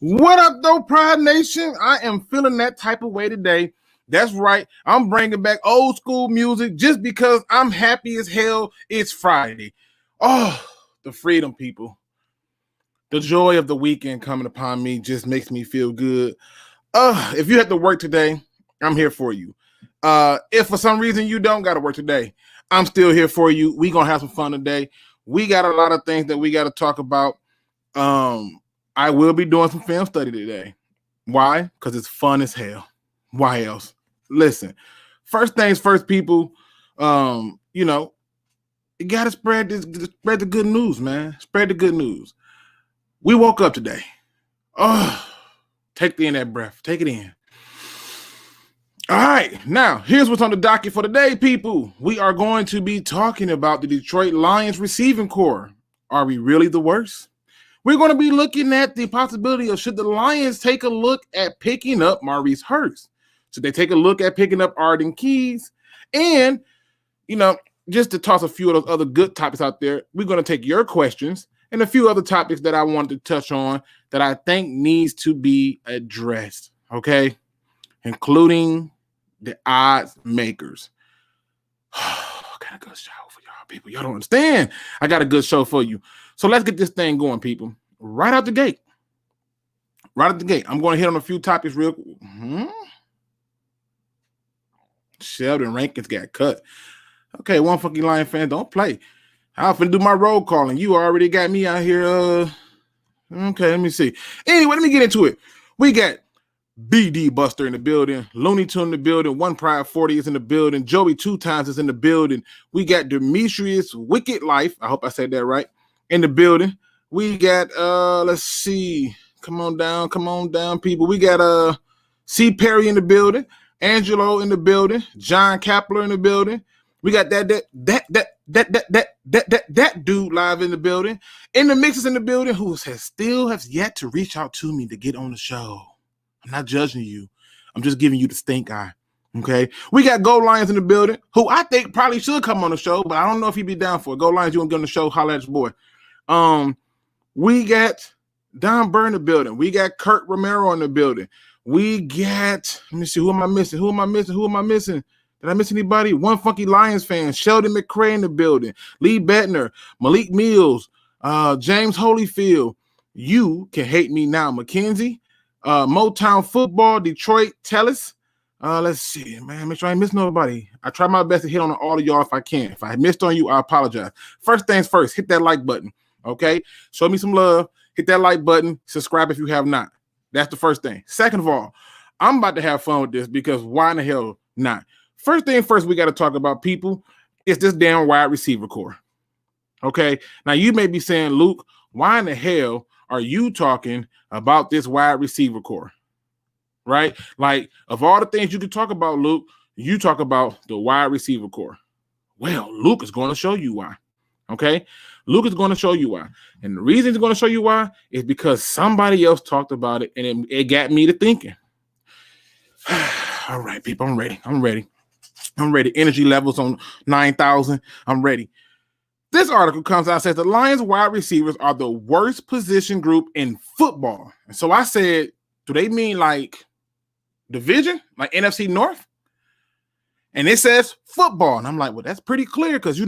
What up, though, Pride Nation? I am feeling that type of way today. That's right. I'm bringing back old school music just because I'm happy as hell. It's Friday. Oh, the freedom, people. The joy of the weekend coming upon me just makes me feel good. If you have to work today, I'm here for you. If for some reason you don't got to work today, I'm still here for you. We going to have some fun today. We got a lot of things that we got to talk about. I will be doing some film study today. Why? Because it's fun as hell. Why else? Listen, first things first, people. You gotta spread the good news, man. Spread the good news. We woke up today. Oh, take in that breath. Take it in. All right, now here's what's on the docket for today, people. We are going to be talking about the Detroit Lions receiving core. Are we really the worst? We're going to be looking at the possibility of should the Lions take a look at picking up Maurice Hurst? Should they take a look at picking up Arden Keys? And, just to toss a few of those other good topics out there, we're going to take your questions and a few other topics that I wanted to touch on that I think needs to be addressed, okay? Including the odds makers. I got a good show for y'all, people. Y'all don't understand. I got a good show for you. So let's get this thing going, people. Right out the gate. I'm going to hit on a few topics real quick. Sheldon Rankins got cut. Okay, one fucking Lion fan, don't play. I'm finna do my roll calling. You already got me out here. Okay, let me see. Anyway, let me get into it. We got BD Buster in the building, Looney Tune in the building, One Pride 40 is in the building, Joey 2 times is in the building. We got Demetrius Wicked Life, I hope I said that right, in the building. We got let's see. Come on down, people. We got C. Perry in the building, Angelo in the building, John Kapler in the building. We got that dude live in the building. In the mixes in the building who has yet to reach out to me to get on the show. I'm not judging you. I'm just giving you the stink eye. Okay. We got Go Lions in the building, who I think probably should come on the show, but I don't know if he'd be down for it. Go Lions, you want to get on the show? Holla at your boy. We got Don Burr in the building. We got Kurt Romero in the building. We got, let me see, who am I missing? Did I miss anybody? One Funky Lions fan, Sheldon McCray in the building, Lee Bettner, Malik Mills, James Holyfield. You can hate me now, Mackenzie. Motown Football, Detroit, Tellis. Let's see, man. Make sure I ain't miss nobody. I try my best to hit on all of y'all if I can. If I missed on you, I apologize. First things first, hit that like button. Okay? Show me some love. Hit that like button. Subscribe if you have not. That's the first thing. Second of all, I'm about to have fun with this because why in the hell not? First thing first, we got to talk about, people, is this damn wide receiver core. Okay? Now, you may be saying, Luke, why in the hell are you talking about this wide receiver core? Right? Like, of all the things you could talk about, Luke, you talk about the wide receiver core. Well, Luke is going to show you why. Okay? Luke is going to show you why. And the reason he's going to show you why is because somebody else talked about it, and it got me to thinking. All right, people, I'm ready. Energy levels on 9,000. I'm ready. This article comes out and says the Lions wide receivers are the worst position group in football. And so I said, do they mean like division, like NFC North? And it says football. And I'm like, well, that's pretty clear because,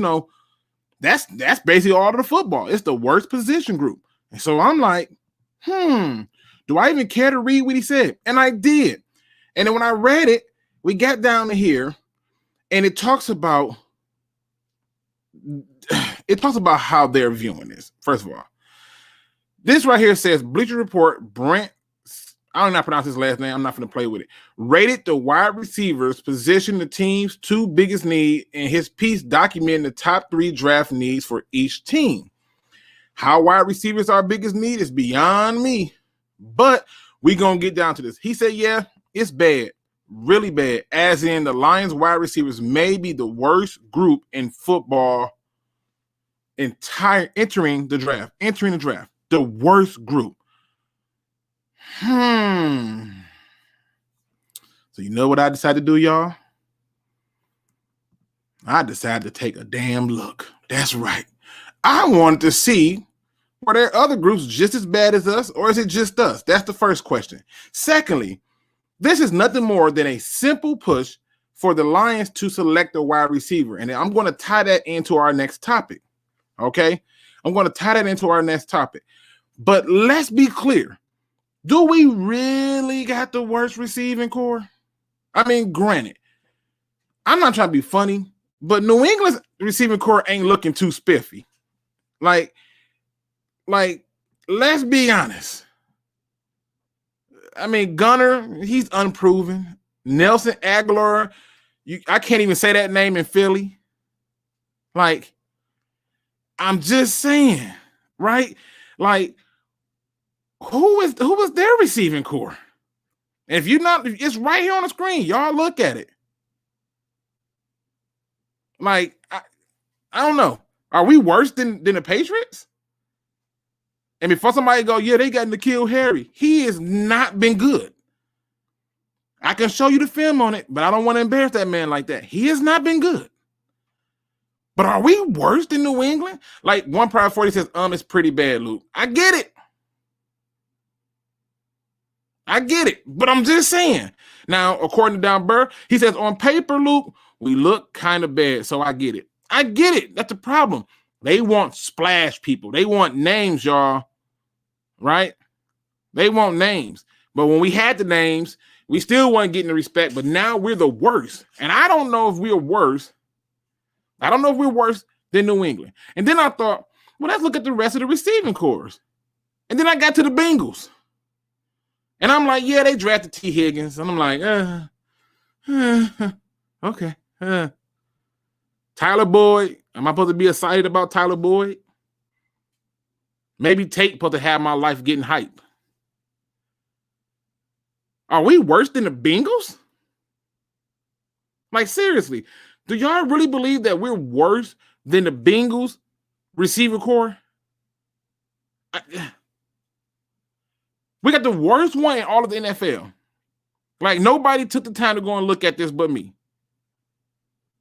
that's basically all of the football. It's the worst position group. And so I'm like, do I even care to read what he said? And I did. And then when I read it, we got down to here, and it talks about how they're viewing this. First of all, this right here says Bleacher Report, Brent, I don't know how to pronounce his last name. I'm not going to play with it. Rated the wide receivers position the team's 2 biggest needs in his piece documenting the top 3 draft needs for each team. How wide receivers are biggest need is beyond me, but we're going to get down to this. He said, yeah, it's bad. Really bad, as in the Lions wide receivers may be the worst group in football entering the draft. The worst group. So you know what I decided to do, y'all? I decided to take a damn look. That's right. I wanted to see Are there other groups just as bad as us, or is it just us? That's the first question. Secondly, this is nothing more than a simple push for the Lions to select a wide receiver. And I'm going to tie that into our next topic. Okay? I'm going to tie that into our next topic. But let's be clear. Do we really got the worst receiving core? I mean, granted, I'm not trying to be funny, but New England's receiving core ain't looking too spiffy. Like, let's be honest. I mean, Gunner, he's unproven. Nelson Aguilar, I can't even say that name in Philly. Like, I'm just saying, right? Like, who was their receiving core? And if you're not, it's right here on the screen. Y'all look at it. Like, I don't know. Are we worse than the Patriots? And before somebody go, yeah, they got N'Keal Harry. He has not been good. I can show you the film on it, but I don't want to embarrass that man like that. He has not been good. But are we worse than New England? Like, one Pride 40 says, it's pretty bad, Luke. I get it. But I'm just saying. Now, according to Don Burr, he says, on paper, Luke, we look kind of bad, so I get it. That's the problem. They want splash people. They want names, y'all. Right? They want names. But when we had the names, we still weren't getting the respect, but now we're the worst. And I don't know if we're worse. I don't know if we're worse than New England. And then I thought, well, let's look at the rest of the receiving cores. And then I got to the Bengals. And I'm like, yeah, they drafted T. Higgins. And I'm like, okay. Tyler Boyd. Am I supposed to be excited about Tyler Boyd? Maybe Tate supposed to have my life getting hype. Are we worse than the Bengals? Like, seriously, do y'all really believe that we're worse than the Bengals receiver core? We got the worst one in all of the NFL. Like, nobody took the time to go and look at this but me.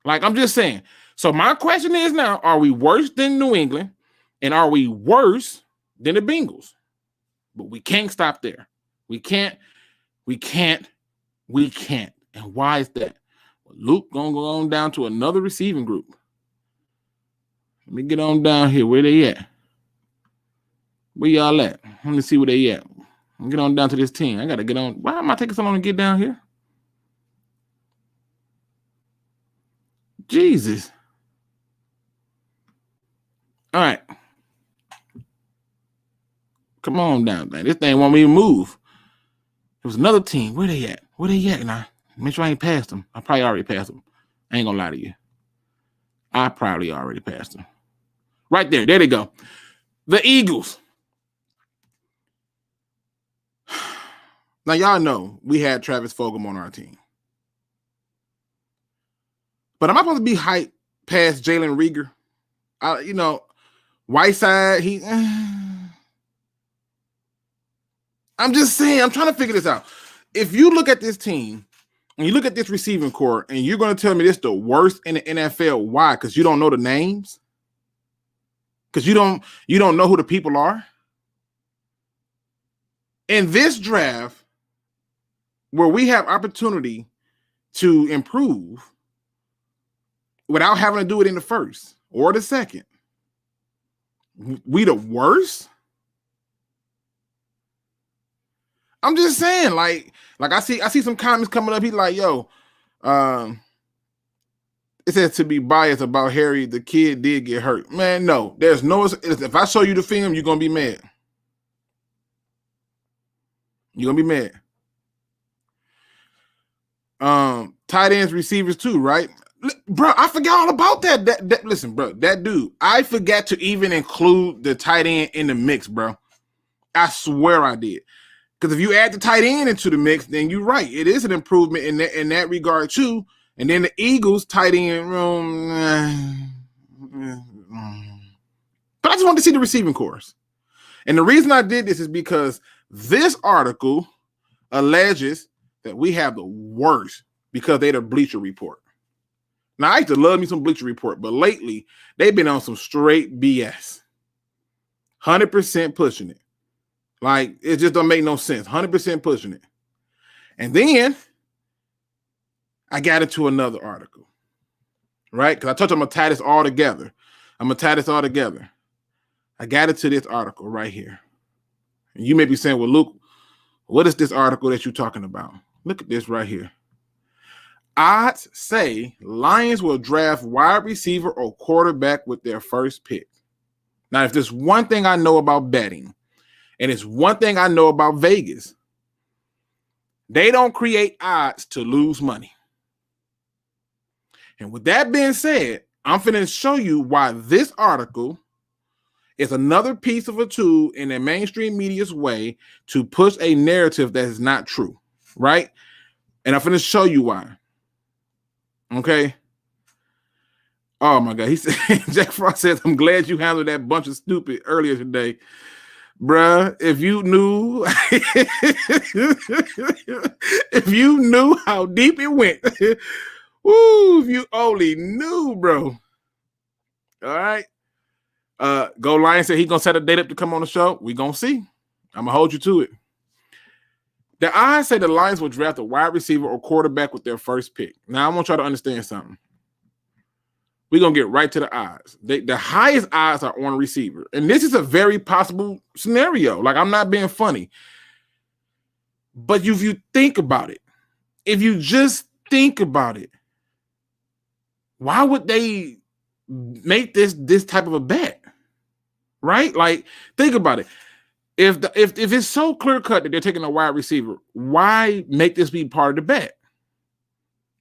Like, I'm just saying. So my question is now, are we worse than New England? And are we worse than the Bengals? But we can't stop there. We can't. And why is that? Well, Luke gonna go on down to another receiving group. Let me get on down here. Where they at? Where y'all at? Let me see where they at. Get on down to this team. I gotta get on. Why am I taking so long to get down here? Jesus. All right. Come on down, man. This thing won't even move. There was another team. Where they at? Now, make sure I ain't passed them. I probably already passed them. I ain't gonna lie to you. I probably already passed them. Right there. There they go. The Eagles. Now, y'all know we had Travis Fulgham on our team. But am I supposed to be hyped past Jalen Reagor? Whiteside, I'm just saying, I'm trying to figure this out. If you look at this team and you look at this receiving core and you're going to tell me this is the worst in the NFL, why? Because you don't know the names? Because you don't know who the people are? In this draft, where we have opportunity to improve without having to do it in the first or the second, we the worst? I'm just saying, like I see some comments coming up. He's like, yo, it says to be biased about Harry, the kid did get hurt. Man, no, there's no, if I show you the film, you're going to be mad. You're going to be mad. Tight ends, receivers too, right? Bro, I forgot all about that. Listen, bro, that dude, I forgot to even include the tight end in the mix, bro. I swear I did. Because if you add the tight end into the mix, then you're right. It is an improvement in that regard too. And then the Eagles tight end room. But I just wanted to see the receiving cores. And the reason I did this is because this article alleges that we have the worst because they're the Bleacher Report. Now, I used to love me some Bleacher Report, but lately they've been on some straight BS. 100% pushing it. Like, it just don't make no sense. 100% pushing it. And then I got into another article, right? Because I told you I'm going to tie this all together. I got into this article right here. And you may be saying, well, Luke, what is this article that you're talking about? Look at this right here. Odds say Lions will draft wide receiver or quarterback with their first pick. Now, if there's one thing I know about betting, and it's one thing I know about Vegas, they don't create odds to lose money. And with that being said, I'm finna show you why this article is another piece of a tool in the mainstream media's way to push a narrative that is not true, right? And I'm finna show you why. Okay? Oh my God. He said, Jack Frost says, I'm glad you handled that bunch of stupid earlier today. Bruh, if you knew, if you knew how deep it went, woo, if you only knew, bro. All right. Go Lions said he's gonna set a date up to come on the show. We gonna see. I'm gonna hold you to it. The odds say the Lions will draft a wide receiver or quarterback with their first pick. Now I want y'all to understand something. We're going to get right to the odds. The highest odds are on a receiver. And this is a very possible scenario. Like, I'm not being funny. But if you think about it, if you just think about it, why would they make this type of a bet? Right? Like, think about it. If it's so clear-cut that they're taking a wide receiver, why make this be part of the bet?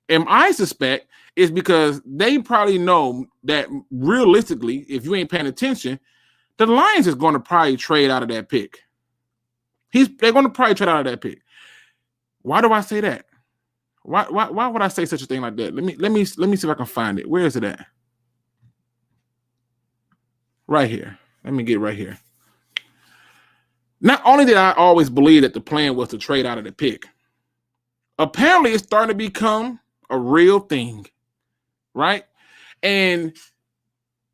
And I suspect it's because they probably know that realistically, if you ain't paying attention, the Lions is going to probably trade out of that pick. They're going to probably trade out of that pick. Why do I say that? Why would I say such a thing like that? Let me see if I can find it. Where is it at? Right here. Let me get right here. Not only did I always believe that the plan was to trade out of the pick, apparently it's starting to become a real thing, right? And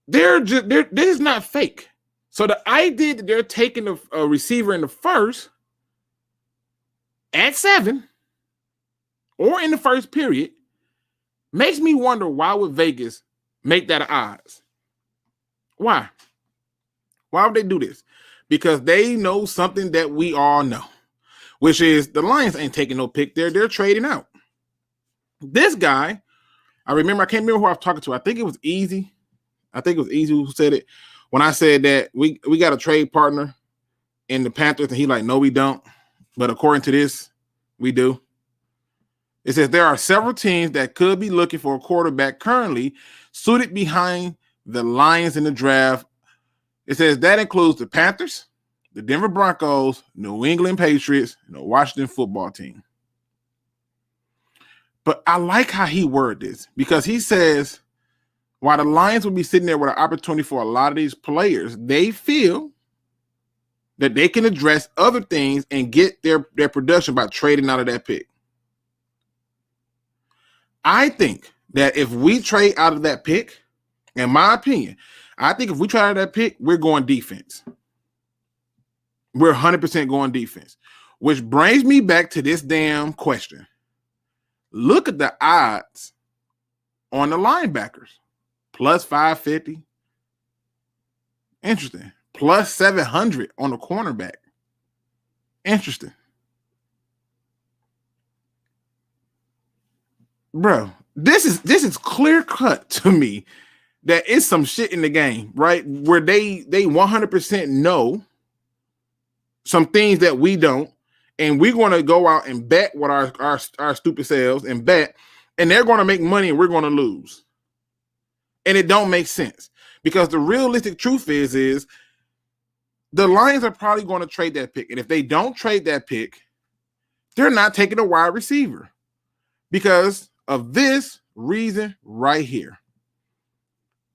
this is not fake. So the idea that they're taking a receiver in the first at 7 or in the first period makes me wonder, why would Vegas make that odds? Why? Why would they do this? Because they know something that we all know, which is the Lions ain't taking no pick there. They're trading out. This guy, I can't remember who I was talking to. I think it was Easy. Who said it. When I said that we got a trade partner in the Panthers, and he like, no, we don't. But according to this, we do. It says there are several teams that could be looking for a quarterback currently suited behind the Lions in the draft. It says that includes the Panthers, the Denver Broncos, New England Patriots, and the Washington football team. But I like how he worded this, because he says while the Lions will be sitting there with an opportunity for a lot of these players, they feel that they can address other things and get their production by trading out of that pick. I think that if we trade out of that pick, in my opinion, I think if we trade out of that pick, we're going defense. We're 100% going defense, which brings me back to this damn question. Look at the odds on the linebackers. Plus 550. Interesting. Plus 700 on the cornerback. Interesting. Bro, this is clear cut to me that it's some shit in the game, right? Where they 100% know some things that we don't, and we're going to go out and bet what our stupid selves and bet, and they're going to make money and we're going to lose. And it don't make sense, because the realistic truth is the Lions are probably going to trade that pick. And if they don't trade that pick, they're not taking a wide receiver because of this reason right here.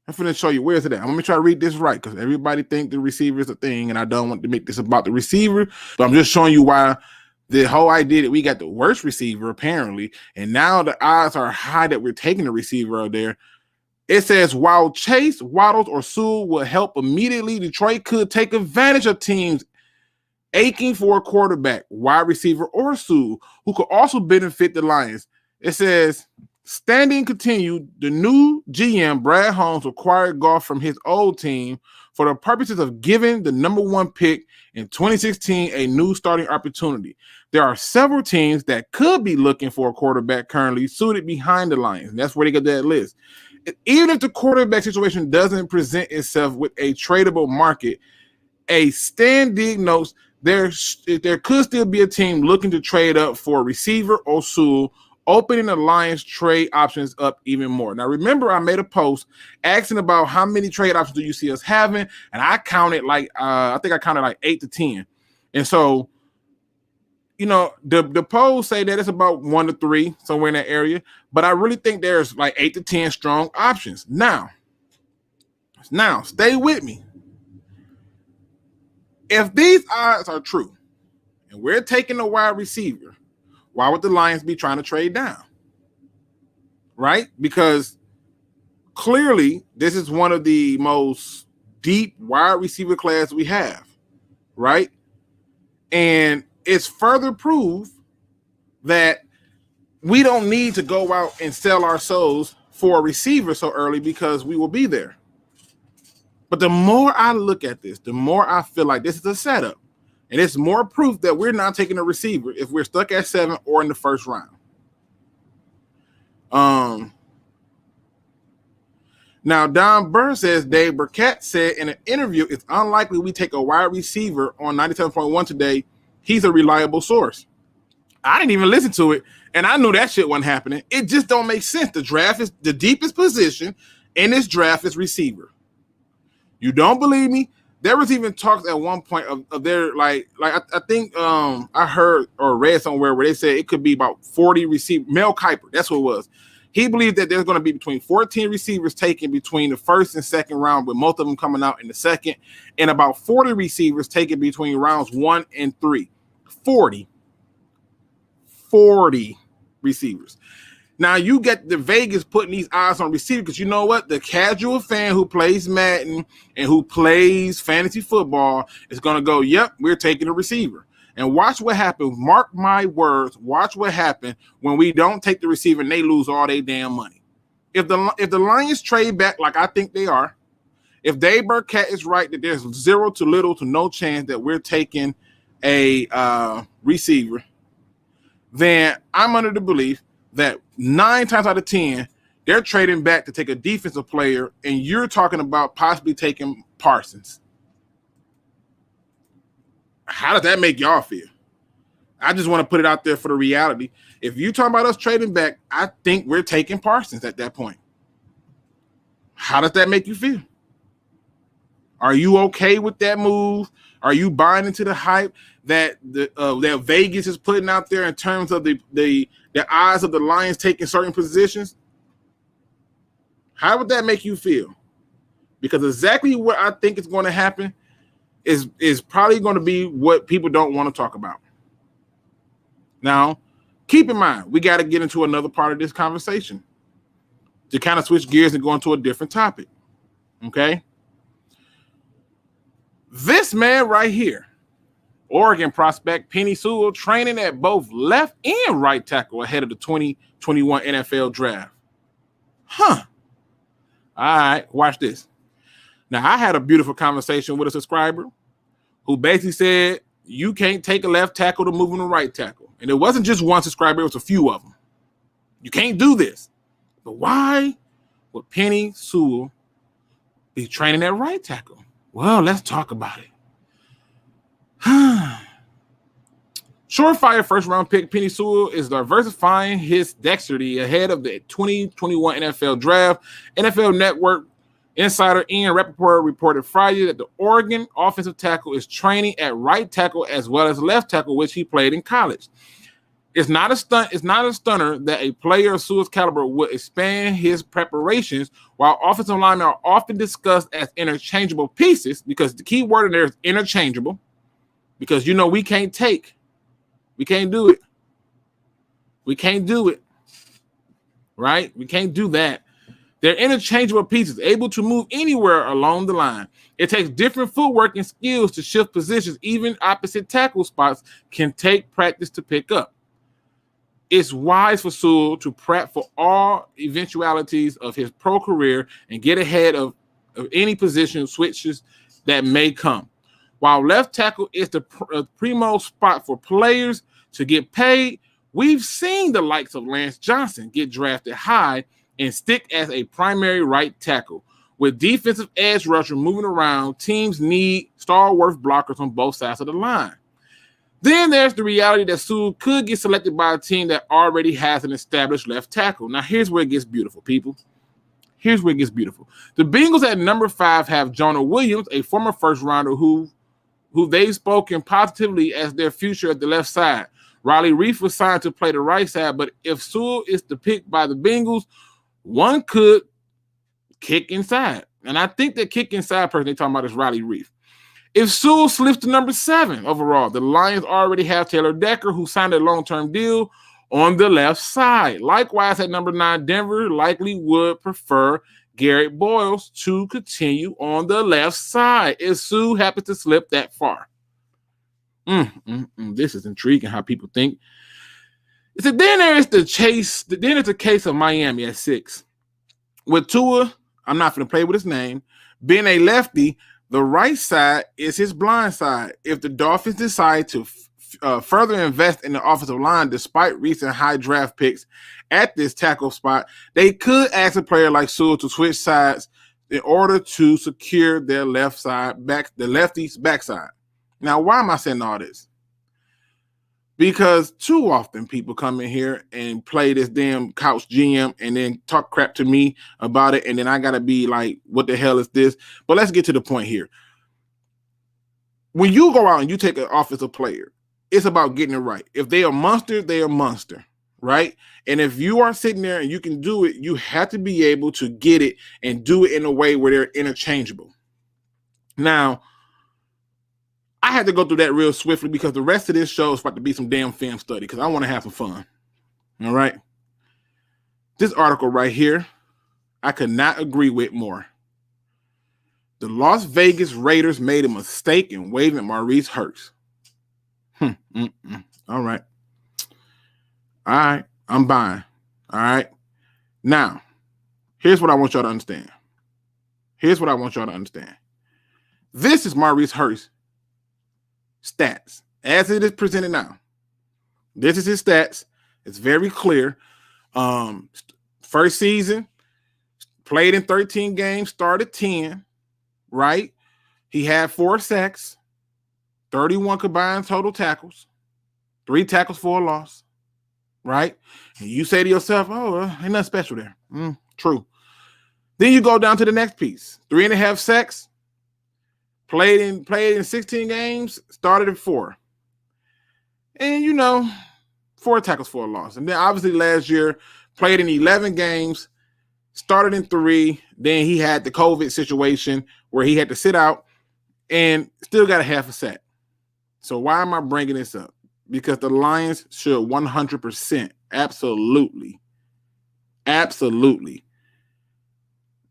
I'm going to show you. Where is it at? I'm going to try to read this right, because everybody think the receiver is a thing, and I don't want to make this about the receiver, but I'm just showing you why the whole idea that we got the worst receiver apparently, and now the odds are high that we're taking the receiver out there. It says, while Chase, Waddles, or Sewell will help immediately, Detroit could take advantage of teams aching for a quarterback, wide receiver, or Sewell, who could also benefit the Lions. It says, standing continued, the new GM, Brad Holmes, acquired Goff from his old team for the purposes of giving the number 1 pick in 2016 a new starting opportunity. There are several teams that could be looking for a quarterback currently suited behind the Lions. And that's where they got that list. Even if the quarterback situation doesn't present itself with a tradable market, a Stan Dig notes there could still be a team looking to trade up for a receiver or Sewell, opening the Lions trade options up even more. Now, remember, I made a post asking about how many trade options do you see us having, and I counted I think I counted like 8 to 10. And so, the polls say that it's about 1 to 3, somewhere in that area, but I really think there's like 8 to 10 strong options. Now, stay with me. If these odds are true, and we're taking a wide receiver, why would the Lions be trying to trade down? Right? Because clearly this is one of the most deep wide receiver class we have, right? And it's further proof that we don't need to go out and sell our souls for a receiver so early because we will be there. But the more I look at this, the more I feel like this is a setup. And it's more proof that we're not taking a receiver if we're stuck at 7 or in the first round. Now, Don Burr says Dave Burkett said in an interview, it's unlikely we take a wide receiver on 97.1 today. He's a reliable source. I didn't even listen to it, and I knew that shit wasn't happening. It just don't make sense. The draft is the deepest position in this draft is receiver. You don't believe me? There was even talks at one point of their I think I heard or read somewhere where they said it could be about 40 receivers. Mel Kiper, that's what it was. He believed that there's going to be between 14 receivers taken between the first and second round, with most of them coming out in the second, and about 40 receivers taken between rounds 1 and 3. 40 receivers. Now you get the Vegas putting these odds on receiver because you know what? The casual fan who plays Madden and who plays fantasy football is going to go, yep, we're taking a receiver. And watch what happens. Mark my words. Watch what happens when we don't take the receiver and they lose all their damn money. If the Lions trade back like I think they are, if Dave Burkett is right that there's zero to little to no chance that we're taking a receiver, then I'm under the belief that 9 times out of 10, they're trading back to take a defensive player, and you're talking about possibly taking Parsons. How does that make y'all feel? I just want to put it out there for the reality. If you're talking about us trading back, I think we're taking Parsons at that point. How does that make you feel? Are you okay with that move? Are you buying into the hype that that Vegas is putting out there in terms of the odds of the Lions taking certain positions? How would that make you feel? Because exactly what I think is going to happen is probably going to be what people don't want to talk about. Now, keep in mind, we got to get into another part of this conversation to kind of switch gears and go into a different topic. Okay? This man right here, Oregon prospect Penei Sewell, training at both left and right tackle ahead of the 2021 NFL draft. All right, watch this. Now, I had a beautiful conversation with a subscriber who basically said, you can't take a left tackle to move him to right tackle. And it wasn't just one subscriber, it was a few of them. You can't do this. But why would Penei Sewell be training at right tackle? Well, let's talk about it. Surefire first-round pick Penei Sewell is diversifying his dexterity ahead of the 2021 NFL Draft. NFL Network insider Ian Rappaport reported Friday that the Oregon offensive tackle is training at right tackle as well as left tackle, which he played in college. It's not a stunner that a player of Sewell's caliber would expand his preparations, while offensive linemen are often discussed as interchangeable pieces, because the key word in there is interchangeable, because we can't do it. We can't do it. Right? We can't do that. They're interchangeable pieces, able to move anywhere along the line. It takes different footwork and skills to shift positions. Even opposite tackle spots can take practice to pick up. It's wise for Sewell to prep for all eventualities of his pro career and get ahead of any position switches that may come. While left tackle is the primo spot for players to get paid, we've seen the likes of Lance Johnson get drafted high and stick as a primary right tackle. With defensive edge rusher moving around, teams need stalwart blockers on both sides of the line. Then there's the reality that Sewell could get selected by a team that already has an established left tackle. Now, here's where it gets beautiful, people. Here's where it gets beautiful. The Bengals at number 5 have Jonah Williams, a former first-rounder who they've spoken positively as their future at the left side. Riley Reiff was signed to play the right side, but if Sewell is the pick by the Bengals, one could kick inside. And I think that kick inside person they're talking about is Riley Reiff. If Sewell slips to number 7 overall, the Lions already have Taylor Decker, who signed a long-term deal on the left side. Likewise, at number 9, Denver likely would prefer Garrett Boyles to continue on the left side if Sewell happens to slip that far. This is intriguing how people think. So then there's the chase. Then it's a case of Miami at 6. With Tua, I'm not going to play with his name, being a lefty, the right side is his blind side. If the Dolphins decide to further invest in the offensive line, despite recent high draft picks at this tackle spot, they could ask a player like Sewell to switch sides in order to secure their left side back, the lefty's backside. Now, why am I saying all this? Because too often people come in here and play this damn couch GM and then talk crap to me about it, and then I got to be like, what the hell is this? But let's get to the point here. When you go out and you take an offensive player, it's about getting it right. If they are monster, they are monster, right? And if you are sitting there and you can do it, you have to be able to get it and do it in a way where they're interchangeable. Now, I had to go through that real swiftly because the rest of this show is about to be some damn film study because I want to have some fun. All right. This article right here, I could not agree with more. The Las Vegas Raiders made a mistake in waiving Maurice Hurst. All right. All right. I'm buying. All right. Now, here's what I want y'all to understand. This is Maurice Hurst stats as it is presented now. This is his stats. It's very clear. First season, played in 13 games, started 10, right? He had 4 sacks, 31 combined total tackles, 3 tackles for a loss, right? And you say to yourself, oh, ain't nothing special there. True. Then you go down to the next piece. 3.5 sacks, played in 16 games, started at 4. And, 4 tackles for a loss. And then obviously last year, played in 11 games, started in 3. Then he had the COVID situation where he had to sit out and still got a half a sack. So why am I bringing this up? Because the Lions should 100%, absolutely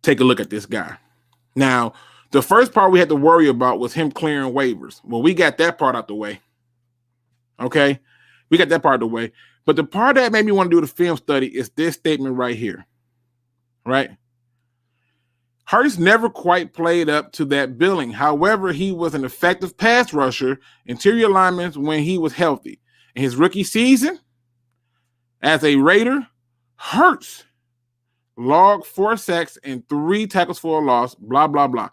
take a look at this guy. Now, the first part we had to worry about was him clearing waivers. Well, we got that part out the way. Okay? We got that part out the way. But the part that made me want to do the film study is this statement right here. Right? Hurst never quite played up to that billing. However, he was an effective pass rusher, interior lineman when he was healthy. In his rookie season, as a Raider, Hurst logged 4 sacks and 3 tackles for a loss, blah, blah, blah.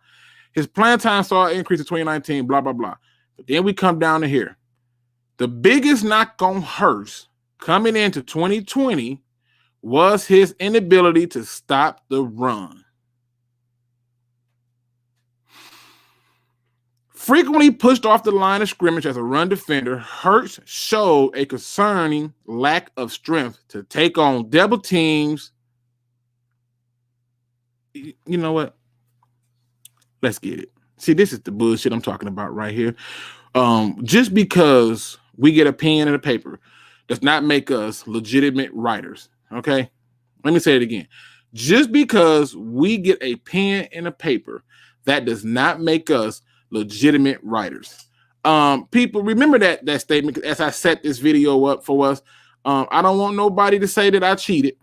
His playing time saw an increase in 2019, blah, blah, blah. But then we come down to here. The biggest knock on Hurst coming into 2020 was his inability to stop the run. Frequently pushed off the line of scrimmage as a run defender, Hurst showed a concerning lack of strength to take on double teams. You know what? Let's get it. See, this is the bullshit I'm talking about right here. Just because we get a pen and a paper does not make us legitimate writers. Okay? Let me say it again. Just because we get a pen and a paper, that does not make us legitimate writers. People remember that statement as I set this video up for us. I don't want nobody to say that I cheated.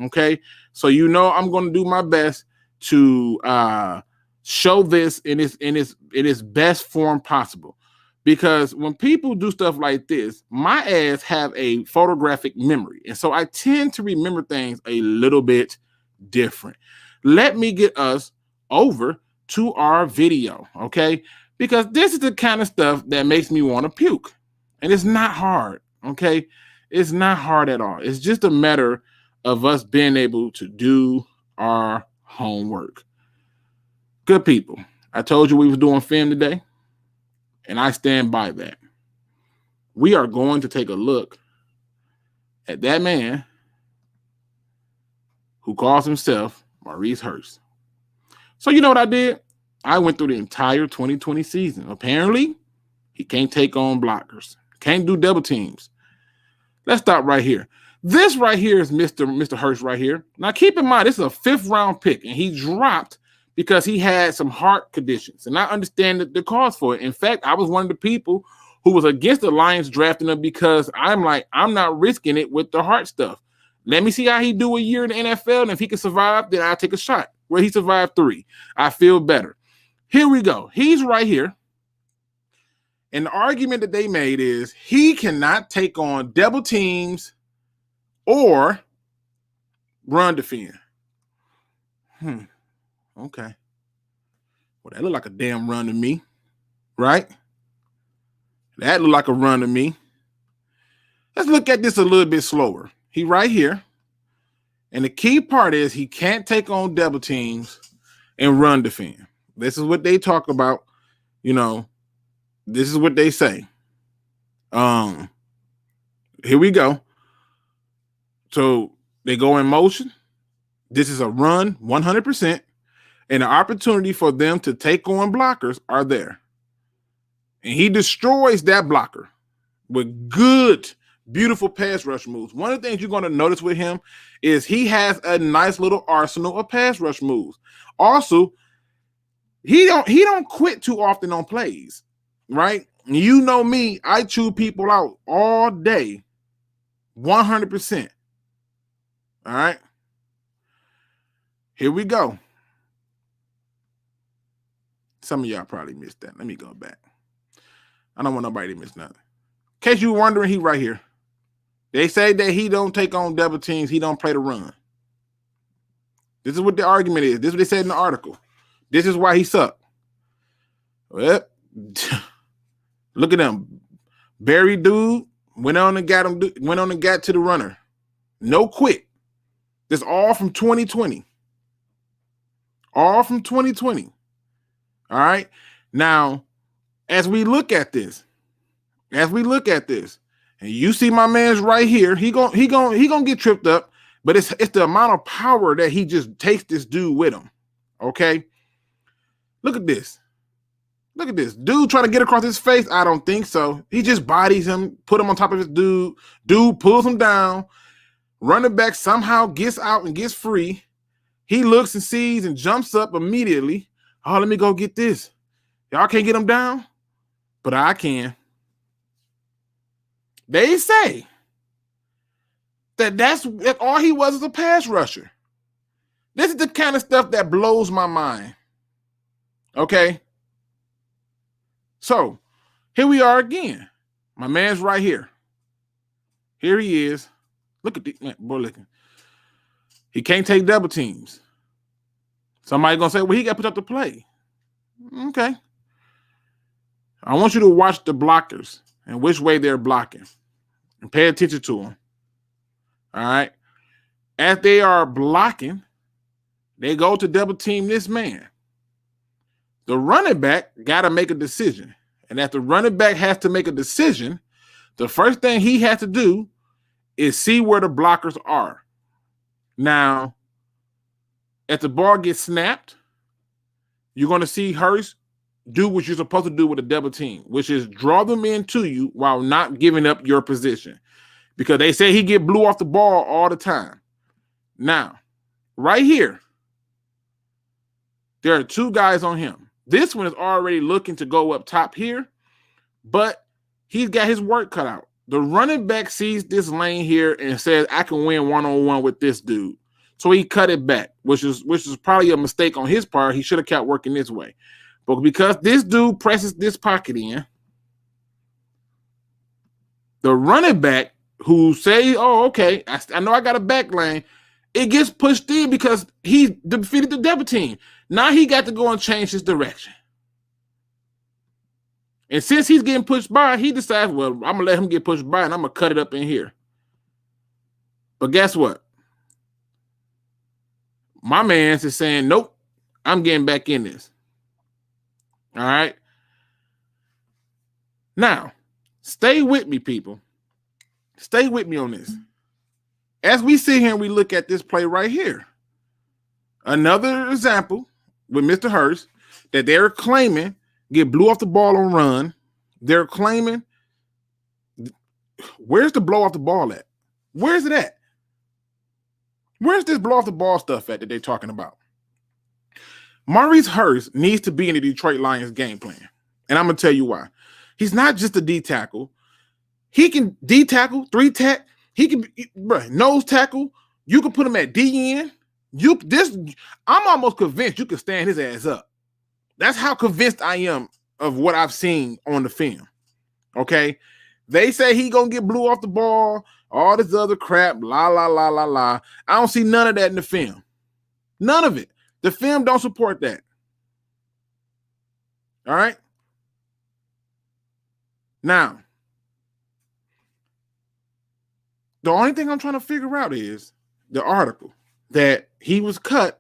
Okay, so I'm going to do my best to show this in its best form possible. Because when people do stuff like this, my ass have a photographic memory, and so I tend to remember things a little bit different. Let me get us over to our video, okay? Because this is the kind of stuff that makes me want to puke, and it's not hard, okay? It's not hard at all. It's just a matter of us being able to do our homework. Good people, I told you we was doing film today, and I stand by that. We are going to take a look at that man who calls himself Maurice Hurst. So you know what I did? I went through the entire 2020 season. Apparently, he can't take on blockers. Can't do double teams. Let's stop right here. This right here is Mr. Hurst right here. Now, keep in mind, this is a 5th round pick, and he dropped because he had some heart conditions. And I understand the cause for it. In fact, I was one of the people who was against the Lions drafting him because I'm not risking it with the heart stuff. Let me see how he do a year in the NFL, and if he can survive, then I'll take a shot. Well, he survived 3. I feel better. Here we go. He's right here. And the argument that they made is he cannot take on double teams or run defend. Okay. Well, that look like a damn run to me, right? That look like a run to me. Let's look at this a little bit slower. He right here. And the key part is he can't take on double teams and run defend. This is what they talk about. This is what they say. Here we go. So they go in motion. This is a run 100%. And the opportunity for them to take on blockers are there. And he destroys that blocker with good, beautiful pass rush moves. One of the things you're going to notice with him is he has a nice little arsenal of pass rush moves. Also, he don't quit too often on plays, right? You know me, I chew people out all day, 100%. All right? Here we go. Some of y'all probably missed that. Let me go back. I don't want nobody to miss nothing. In case you were wondering, he right here. They say that he don't take on double teams. He don't play the run. This is what the argument is. This is what they said in the article. This is why he sucked. Well, look at them. Barry dude went on and got to the runner. No quit. This all from 2020. All from 2020. All right. Now, as we look at this, and you see my man's right here, he gonna get tripped up, but it's the amount of power that he just takes this dude with him. Okay. Look at this. Look at this. Dude trying to get across his face. I don't think so. He just bodies him, put him on top of his dude. Dude pulls him down. Running back somehow gets out and gets free. He looks and sees and jumps up immediately. Oh, let me go get this. Y'all can't get him down, but I can. They say that's all he was a pass rusher. This is the kind of stuff that blows my mind. Okay? So, here we are again. My man's right here. Here he is. Look at this man, boy looking. He can't take double teams. Somebody gonna say, well, he got put up to play. Okay. I want you to watch the blockers and which way they're blocking and pay attention to them. All right. As they are blocking, they go to double team this man. The running back got to make a decision. And if the running back has to make a decision, the first thing he has to do is see where the blockers are. Now, if the ball gets snapped, you're going to see Hurst do what you're supposed to do with a double team, which is draw them into you while not giving up your position. Because they say he get blew off the ball all the time. Now, right here, there are two guys on him. This one is already looking to go up top here, but he's got his work cut out. The running back sees this lane here and says, I can win one-on-one with this dude. So he cut it back, which is probably a mistake on his part. He should have kept working this way. But because this dude presses this pocket in, the running back who say, oh, okay, I know I got a back lane, it gets pushed in because he defeated the double team. Now he got to go and change his direction. And since he's getting pushed by, he decides, well, I'm going to let him get pushed by and I'm going to cut it up in here. But guess what? My man's is saying, nope, I'm getting back in this. All right? Now, stay with me, people. Stay with me on this. As we sit here and we look at this play right here, another example with Mr. Hurst that they're claiming get blew off the ball on run. They're claiming, where's the blow off the ball at? Where's it at? Where's this blow off the ball stuff at that they're talking about? Maurice Hurst needs to be in the Detroit Lions game plan. And I'm going to tell you why. He's not just a D tackle. He can D tackle, 3-tech. He can nose tackle. You can put him at DN. I'm almost convinced you can stand his ass up. That's how convinced I am of what I've seen on the film. Okay? They say he gonna get blew off the ball, all this other crap, la, la, la, la, la. I don't see none of that in the film. None of it. The film don't support that. All right? Now, the only thing I'm trying to figure out is the article that he was cut,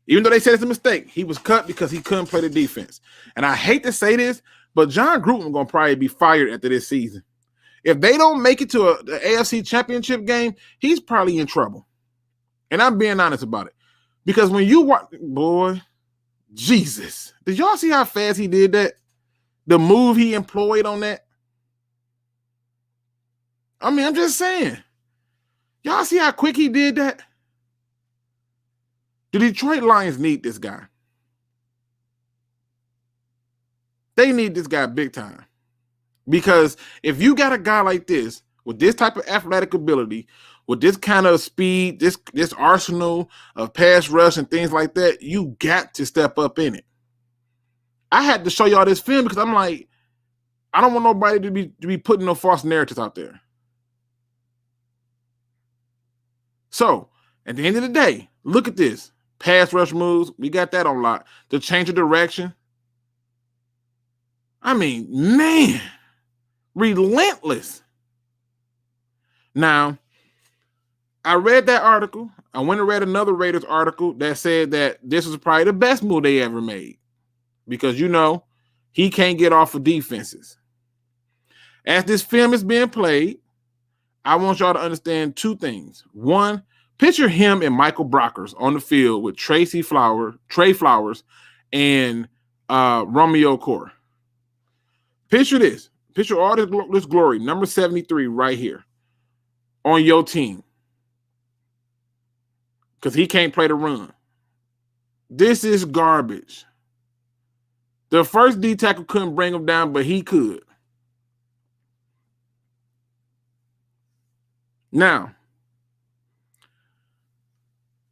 even though they said it's a mistake, he was cut because he couldn't play the defense. And I hate to say this, but John Gruden going to probably be fired after this season. If they don't make it to the AFC Championship game, he's probably in trouble. And I'm being honest about it. Because when you watch, boy, Jesus. Did y'all see how fast he did that? The move he employed on that? I mean, I'm just saying. Y'all see how quick he did that? The Detroit Lions need this guy. They need this guy big time. Because if you got a guy like this, with this type of athletic ability, with this kind of speed, this arsenal of pass rush and things like that, you got to step up in it. I had to show y'all this film because I'm like, I don't want nobody to be putting no false narratives out there. So, at the end of the day, look at this. Pass rush moves, we got that on lock. The change of direction. I mean, man, relentless. Now, I read that article. I went and read another Raiders article that said that this was probably the best move they ever made. Because, you know, he can't get off of defenses. As this film is being played, I want y'all to understand two things. One, picture him and Michael Brockers on the field with Trey Flowers, and Romeo Core. Picture this. Picture all this glory, number 73 right here on your team. Because he can't play the run. This is garbage. The first D tackle couldn't bring him down, but he could. Now,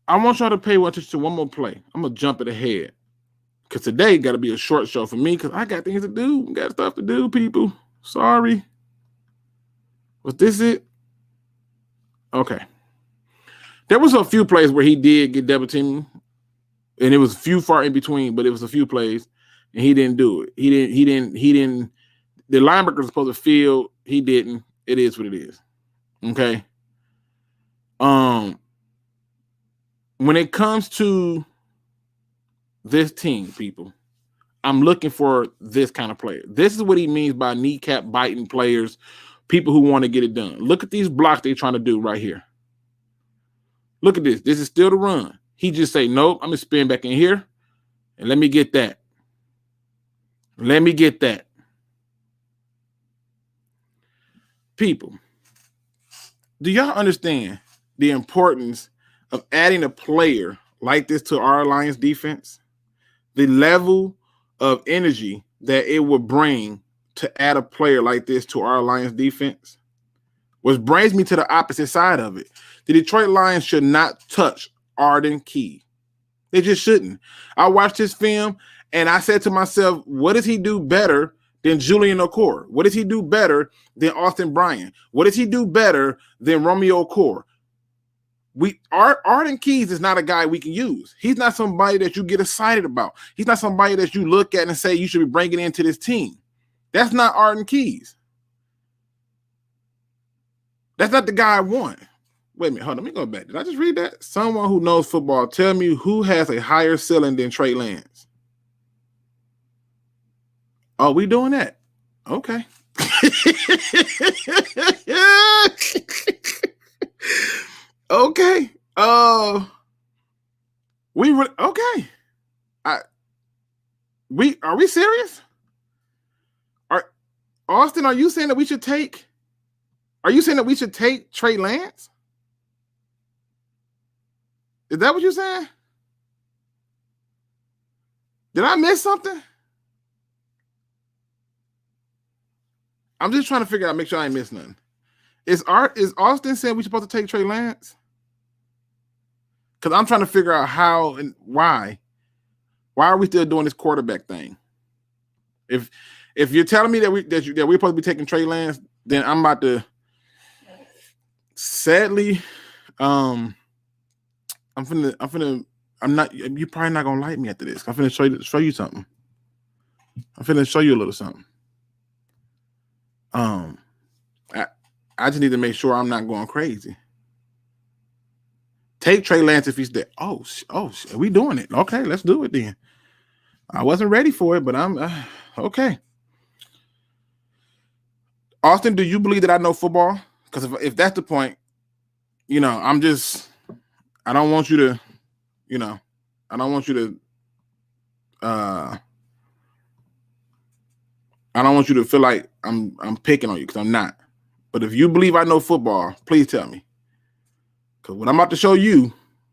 I want y'all to pay attention to one more play. I'm going to jump it ahead. Because today got to be a short show for me because I got things to do. Got stuff to do, people. Sorry. Was this it? Okay. There was a few plays where he did get double teamed, and it was few far in between, but it was a few plays, and he didn't do it. He didn't. The linebacker was supposed to field. He didn't. It is what it is. Okay. When it comes to this team, people, I'm looking for this kind of player. This is what he means by kneecap biting players, people who want to get it done. Look at these blocks they're trying to do right here. Look at this. This is still the run. He just say, nope, I'm going to spin back in here, and let me get that. Let me get that. People, do y'all understand the importance of adding a player like this to our Alliance defense, the level of energy that it would bring to add a player like this to our Alliance defense, which brings me to the opposite side of it. The Detroit Lions should not touch Arden Key. They just shouldn't. I watched his film and I said to myself, what does he do better than Julian Okoye? What does he do better than Austin Bryant? What does he do better than Romeo Okoye? Arden Keys is not a guy we can use. He's not somebody that you get excited about. He's not somebody that you look at and say you should be bringing into this team. That's not Arden Keys. That's not the guy I want. Wait a minute, hold on, let me go back. Did I just read that? Someone who knows football, tell me who has a higher ceiling than Trey Lance. Oh, we doing that? Okay. Okay. Okay. Are we serious? Austin, are you saying that we should take? Are you saying that we should take Trey Lance? Is that what you're saying? Did I miss something? I'm just trying to figure out, make sure I ain't missed nothing. Is Austin saying we're supposed to take Trey Lance? Because I'm trying to figure out how and why. Why are we still doing this quarterback thing? If you're telling me that we're supposed to be taking Trey Lance, then I'm about to. Sadly, I'm not. You're probably not gonna like me after this. I'm finna show you something. I'm finna show you a little something. I just need to make sure I'm not going crazy. Take Trey Lance if he's there. Oh, we doing it? Okay, let's do it then. I wasn't ready for it, but I'm okay. Austin, do you believe that I know football? Because if that's the point, I don't want you to, I don't want you to feel like I'm picking on you, because I'm not. But if you believe I know football, please tell me. Because what I'm about to show you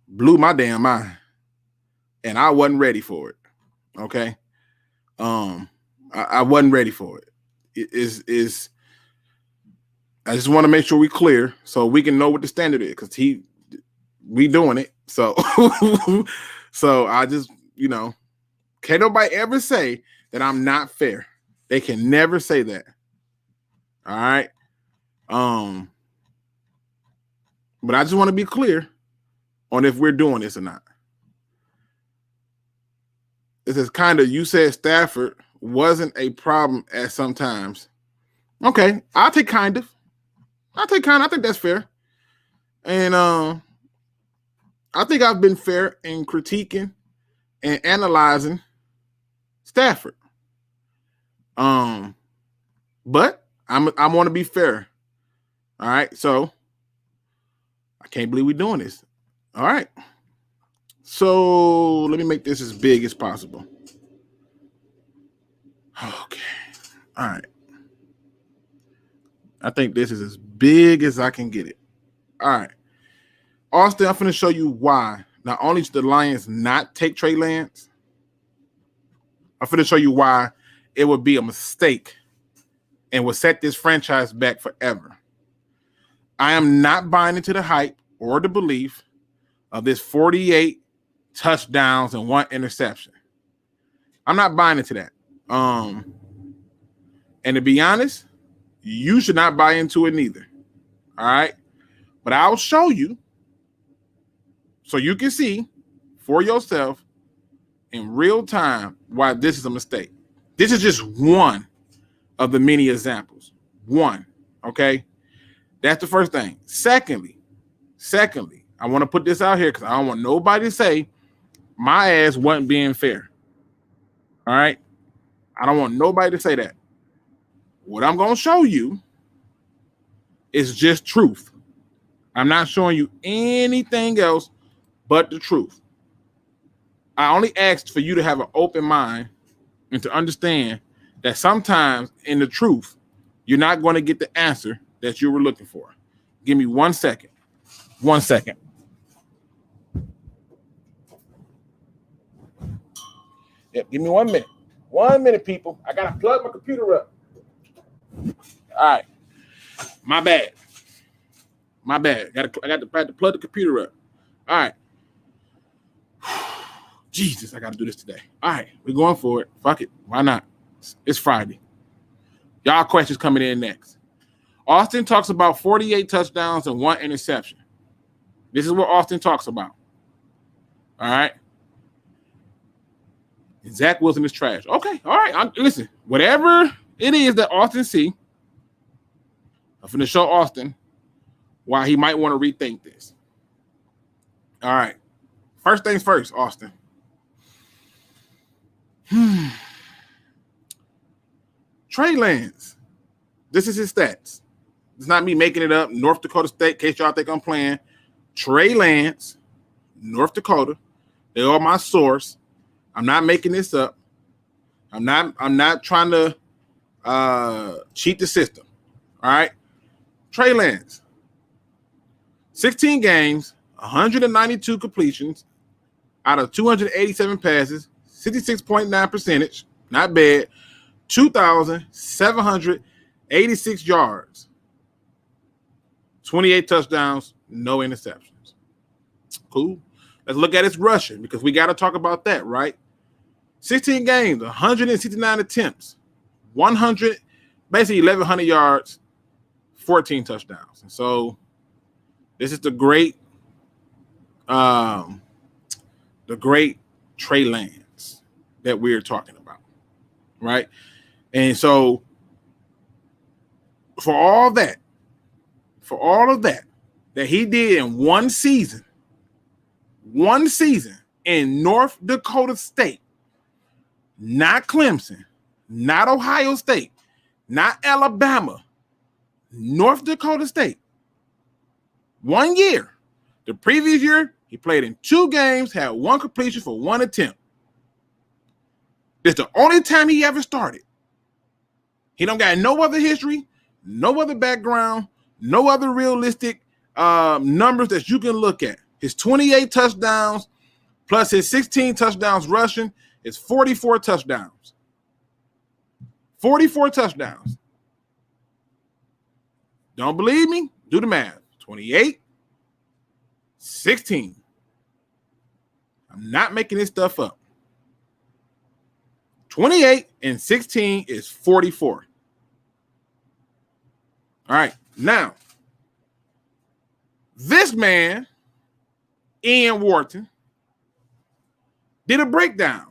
blew my damn mind. And I wasn't ready for it. Okay? I wasn't ready for it. I just want to make sure we're clear so we can know what the standard is, because we doing it. So so I just, can't nobody ever say that I'm not fair. They can never say that. All right. But I just want to be clear on if we're doing this or not. This is kind of, you said Stafford wasn't a problem at some times. Okay, I'll take kind of. I think that's fair. And I think I've been fair in critiquing and analyzing Stafford. But I want to be fair. All right, so I can't believe we're doing this. All right. So let me make this as big as possible. Okay. All right. I think this is as big as I can get it. All right. Austin, I'm going to show you why. Not only should the Lions not take Trey Lance, I'm going to show you why it would be a mistake and will set this franchise back forever. I am not buying into the hype or the belief of this 48 touchdowns and 1 interception. I'm not buying into that. And to be honest, you should not buy into it neither. All right? But I'll show you so you can see for yourself in real time why this is a mistake. This is just one of the many examples. One, okay? That's the first thing. Secondly, I want to put this out here because I don't want nobody to say my ass wasn't being fair. All right? I don't want nobody to say that. What I'm going to show you is just truth. I'm not showing you anything else but the truth. I only asked for you to have an open mind and to understand that sometimes in the truth, you're not going to get the answer that you were looking for. Give me 1 second. 1 second. Yep, give me 1 minute. 1 minute, people. I gotta plug my computer up. All right. My bad. I got to plug the computer up. All right. Jesus, I got to do this today. All right, we're going for it. Fuck it. Why not? It's Friday. Y'all questions coming in next. Austin talks about 48 touchdowns and 1 interception. This is what Austin talks about. All right. And Zach Wilson is trash. Okay. All right. Listen, whatever it is that Austin see, I'm going to show Austin why he might want to rethink this. All right. First things first, Austin. Trey Lance. This is his stats. It's not me making it up. North Dakota State, in case y'all think I'm playing. Trey Lance, North Dakota. They are my source. I'm not making this up. I'm not trying to cheat the system. All right. Trey Lance. 16 games, 192 completions out of 287 passes, 66.9 percentage. Not bad. 2,786 yards. 28 touchdowns, no interceptions. Cool. Let's look at his rushing because we got to talk about that, right? 16 games, 169 attempts, 1,100 yards, 14 touchdowns. And so this is the great Trey Lance that we're talking about, right? And so for all of that he did in one season in North Dakota State, not Clemson, not Ohio State, not Alabama, North Dakota State. 1 year. The previous year, he played in 2 games, had 1 completion for 1 attempt. It's the only time he ever started. He don't got no other history, no other background, no other realistic numbers that you can look at. His 28 touchdowns plus his 16 touchdowns rushing is 44 touchdowns. 44 touchdowns. Don't believe me? Do the math. 28, 16. I'm not making this stuff up. 28 and 16 is 44. All right. Now, this man, Ian Wharton, did a breakdown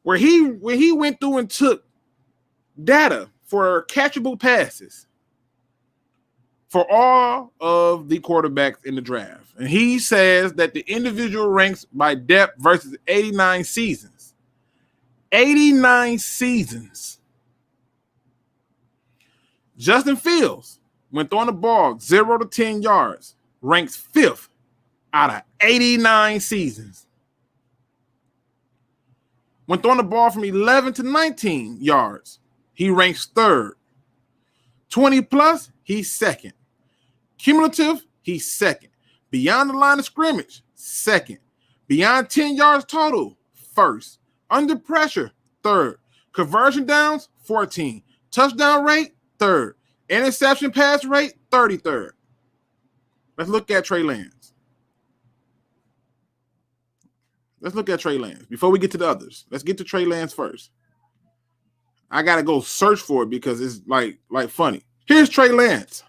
where he went through and took data for catchable passes for all of the quarterbacks in the draft. And he says that the individual ranks by depth versus 89 seasons. 89 seasons. Justin Fields, when throwing the ball 0 to 10 yards, ranks 5th out of 89 seasons. When throwing the ball from 11 to 19 yards, he ranks 3rd. 20 plus, he's 2nd. Cumulative, he's 2nd. Beyond the line of scrimmage, 2nd. Beyond 10 yards total, 1st. Under pressure, 3rd. Conversion downs, 14. Touchdown rate, 3rd. Interception pass rate, 33rd. Let's look at Trey Lance. Before we get to the others, let's get to Trey Lance first. I got to go search for it because it's like funny. Here's Trey Lance.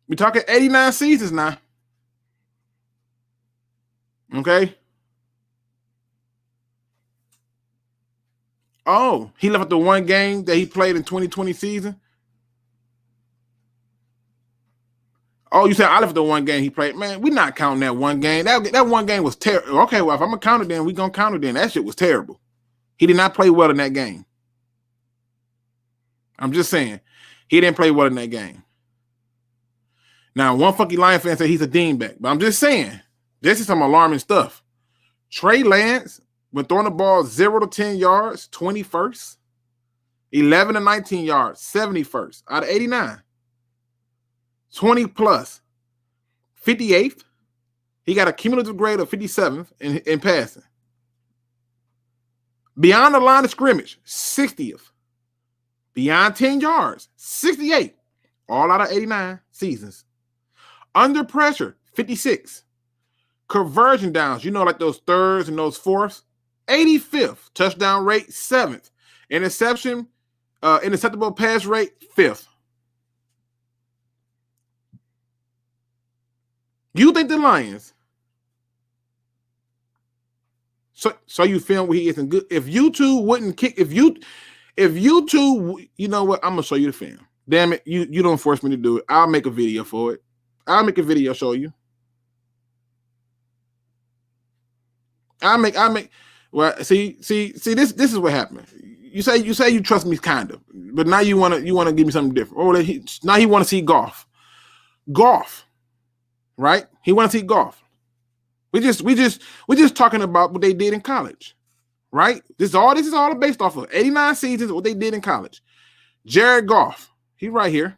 We're talking 89 seasons now. Okay. Oh, he left the 1 game that he played in 2020 season. Oh, you said I left the 1 game he played. Man, we're not counting that 1 game. That 1 game was terrible. Okay, well, if I'm going to count it then, we're going to count it then. That shit was terrible. He did not play well in that game. I'm just saying. He didn't play well in that game. Now, one funky Lion fan said he's a dingbat, but I'm just saying, this is some alarming stuff. Trey Lance, when throwing the ball 0 to 10 yards, 21st. 11 to 19 yards, 71st out of 89. 20 plus, 58th. He got a cumulative grade of 57th in passing. Beyond the line of scrimmage, 60th. Beyond 10 yards, 68. All out of 89 seasons. Under pressure, 56. Conversion downs, like those thirds and those fourths, 85th. Touchdown rate, 7th. Interceptable pass rate, 5th. You think the Lions, so you film where he isn't good? If you two wouldn't kick, if you two, you know what? I'm gonna show you the film. Damn it, you don't force me to do it. I'll make a video for it. I'll make a video show you. I'll make. Well, see. This is what happened. You say you trust me, kind of, but now you wanna give me something different. Oh, now he want to see golf, right? He want to see golf. We just talking about what they did in college, right? This is all based off of 89 seasons, what they did in college. Jared Goff, he right here.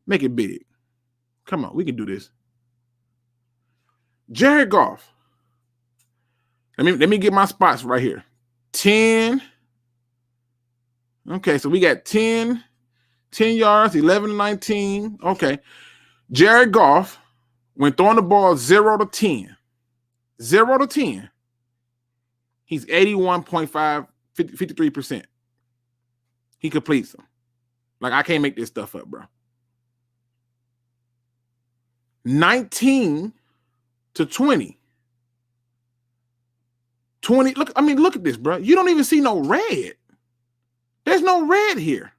Make it big. Come on, we can do this. Jared Goff. Let me get my spots right here. 10. Okay, so we got 10 yards, 11 to 19. Okay. Jared Goff, when throwing the ball 0 to 10. 0 to 10. He's 81.5, 53%. He completes them. Like, I can't make this stuff up, bro. 19 to 20. 20. Look at this, bro. You don't even see no red. There's no red here.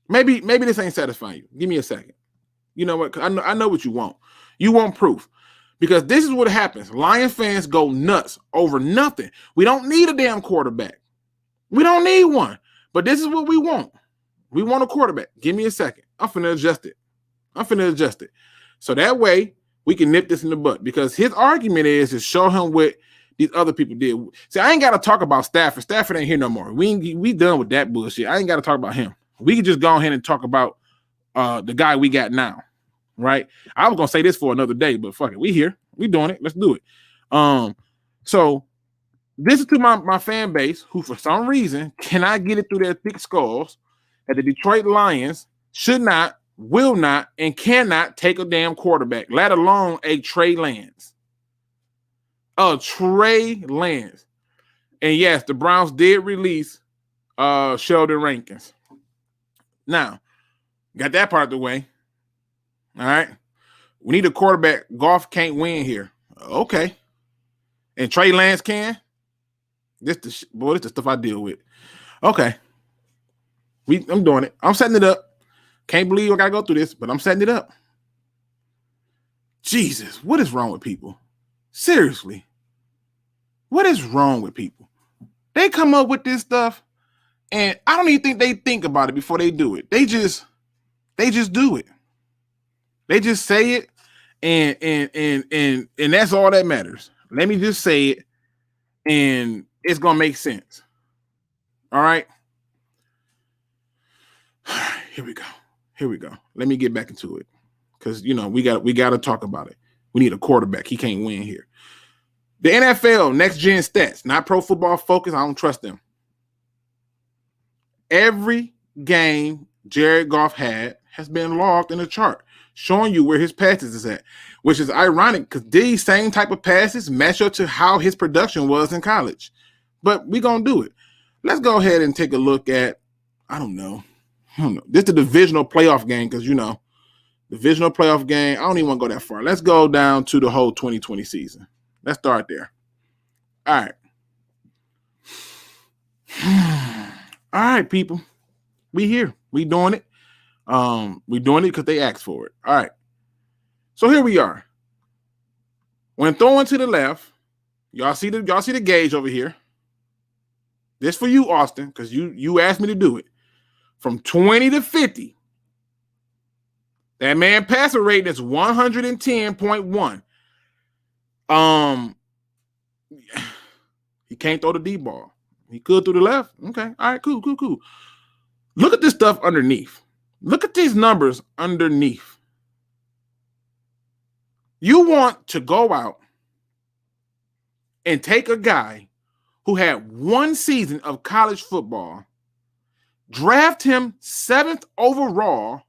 Maybe this ain't satisfying you. Give me a second. You know what? I know what you want. You want proof. Because this is what happens. Lion fans go nuts over nothing. We don't need a damn quarterback. We don't need one. But this is what we want. We want a quarterback. Give me a second. I'm finna adjust it. So that way, we can nip this in the butt. Because his argument is to show him what these other people did. See, I ain't got to talk about Stafford. Stafford ain't here no more. We done with that bullshit. I ain't got to talk about him. We can just go ahead and talk about the guy we got now. Right? I was gonna say this for another day, but fuck it. We here. We doing it. Let's do it. So this is to my fan base who for some reason cannot get it through their thick skulls that the Detroit Lions should not, will not, and cannot take a damn quarterback, let alone a Trey Lance. A Trey Lance. And yes, the Browns did release Sheldon Rankins. Now, got that part of the way. All right. We need a quarterback. Goff can't win here. Okay. And Trey Lance can? This the stuff I deal with. Okay. I'm doing it. I'm setting it up. Can't believe I got to go through this, but I'm setting it up. Jesus, what is wrong with people? Seriously. What is wrong with people? They come up with this stuff, and I don't even think they think about it before they do it. They just do it. They just say it, and that's all that matters. Let me just say it, and it's gonna make sense. All right. Here we go. Let me get back into it, because we got to talk about it. We need a quarterback. He can't win here. The NFL next gen stats, not Pro Football Focus. I don't trust them. Every game Jared Goff had has been logged in the chart, showing you where his passes is at, which is ironic because these same type of passes match up to how his production was in college. But we're going to do it. Let's go ahead and take a look at, I don't know. This is the divisional playoff game because, divisional playoff game, I don't even want to go that far. Let's go down to the whole 2020 season. Let's start there. All right. All right, people. We here. We doing it. We doing it because they asked for it. All right. So here we are. When throwing to the left, y'all see the gauge over here. This for you, Austin, because you asked me to do it. From 20 to 50. That man passer rate is 110.1. He can't throw the deep ball. He could through the left. Okay. All right, cool. Look at this stuff underneath. Look at these numbers underneath. You want to go out and take a guy who had one season of college football, draft him 7th overall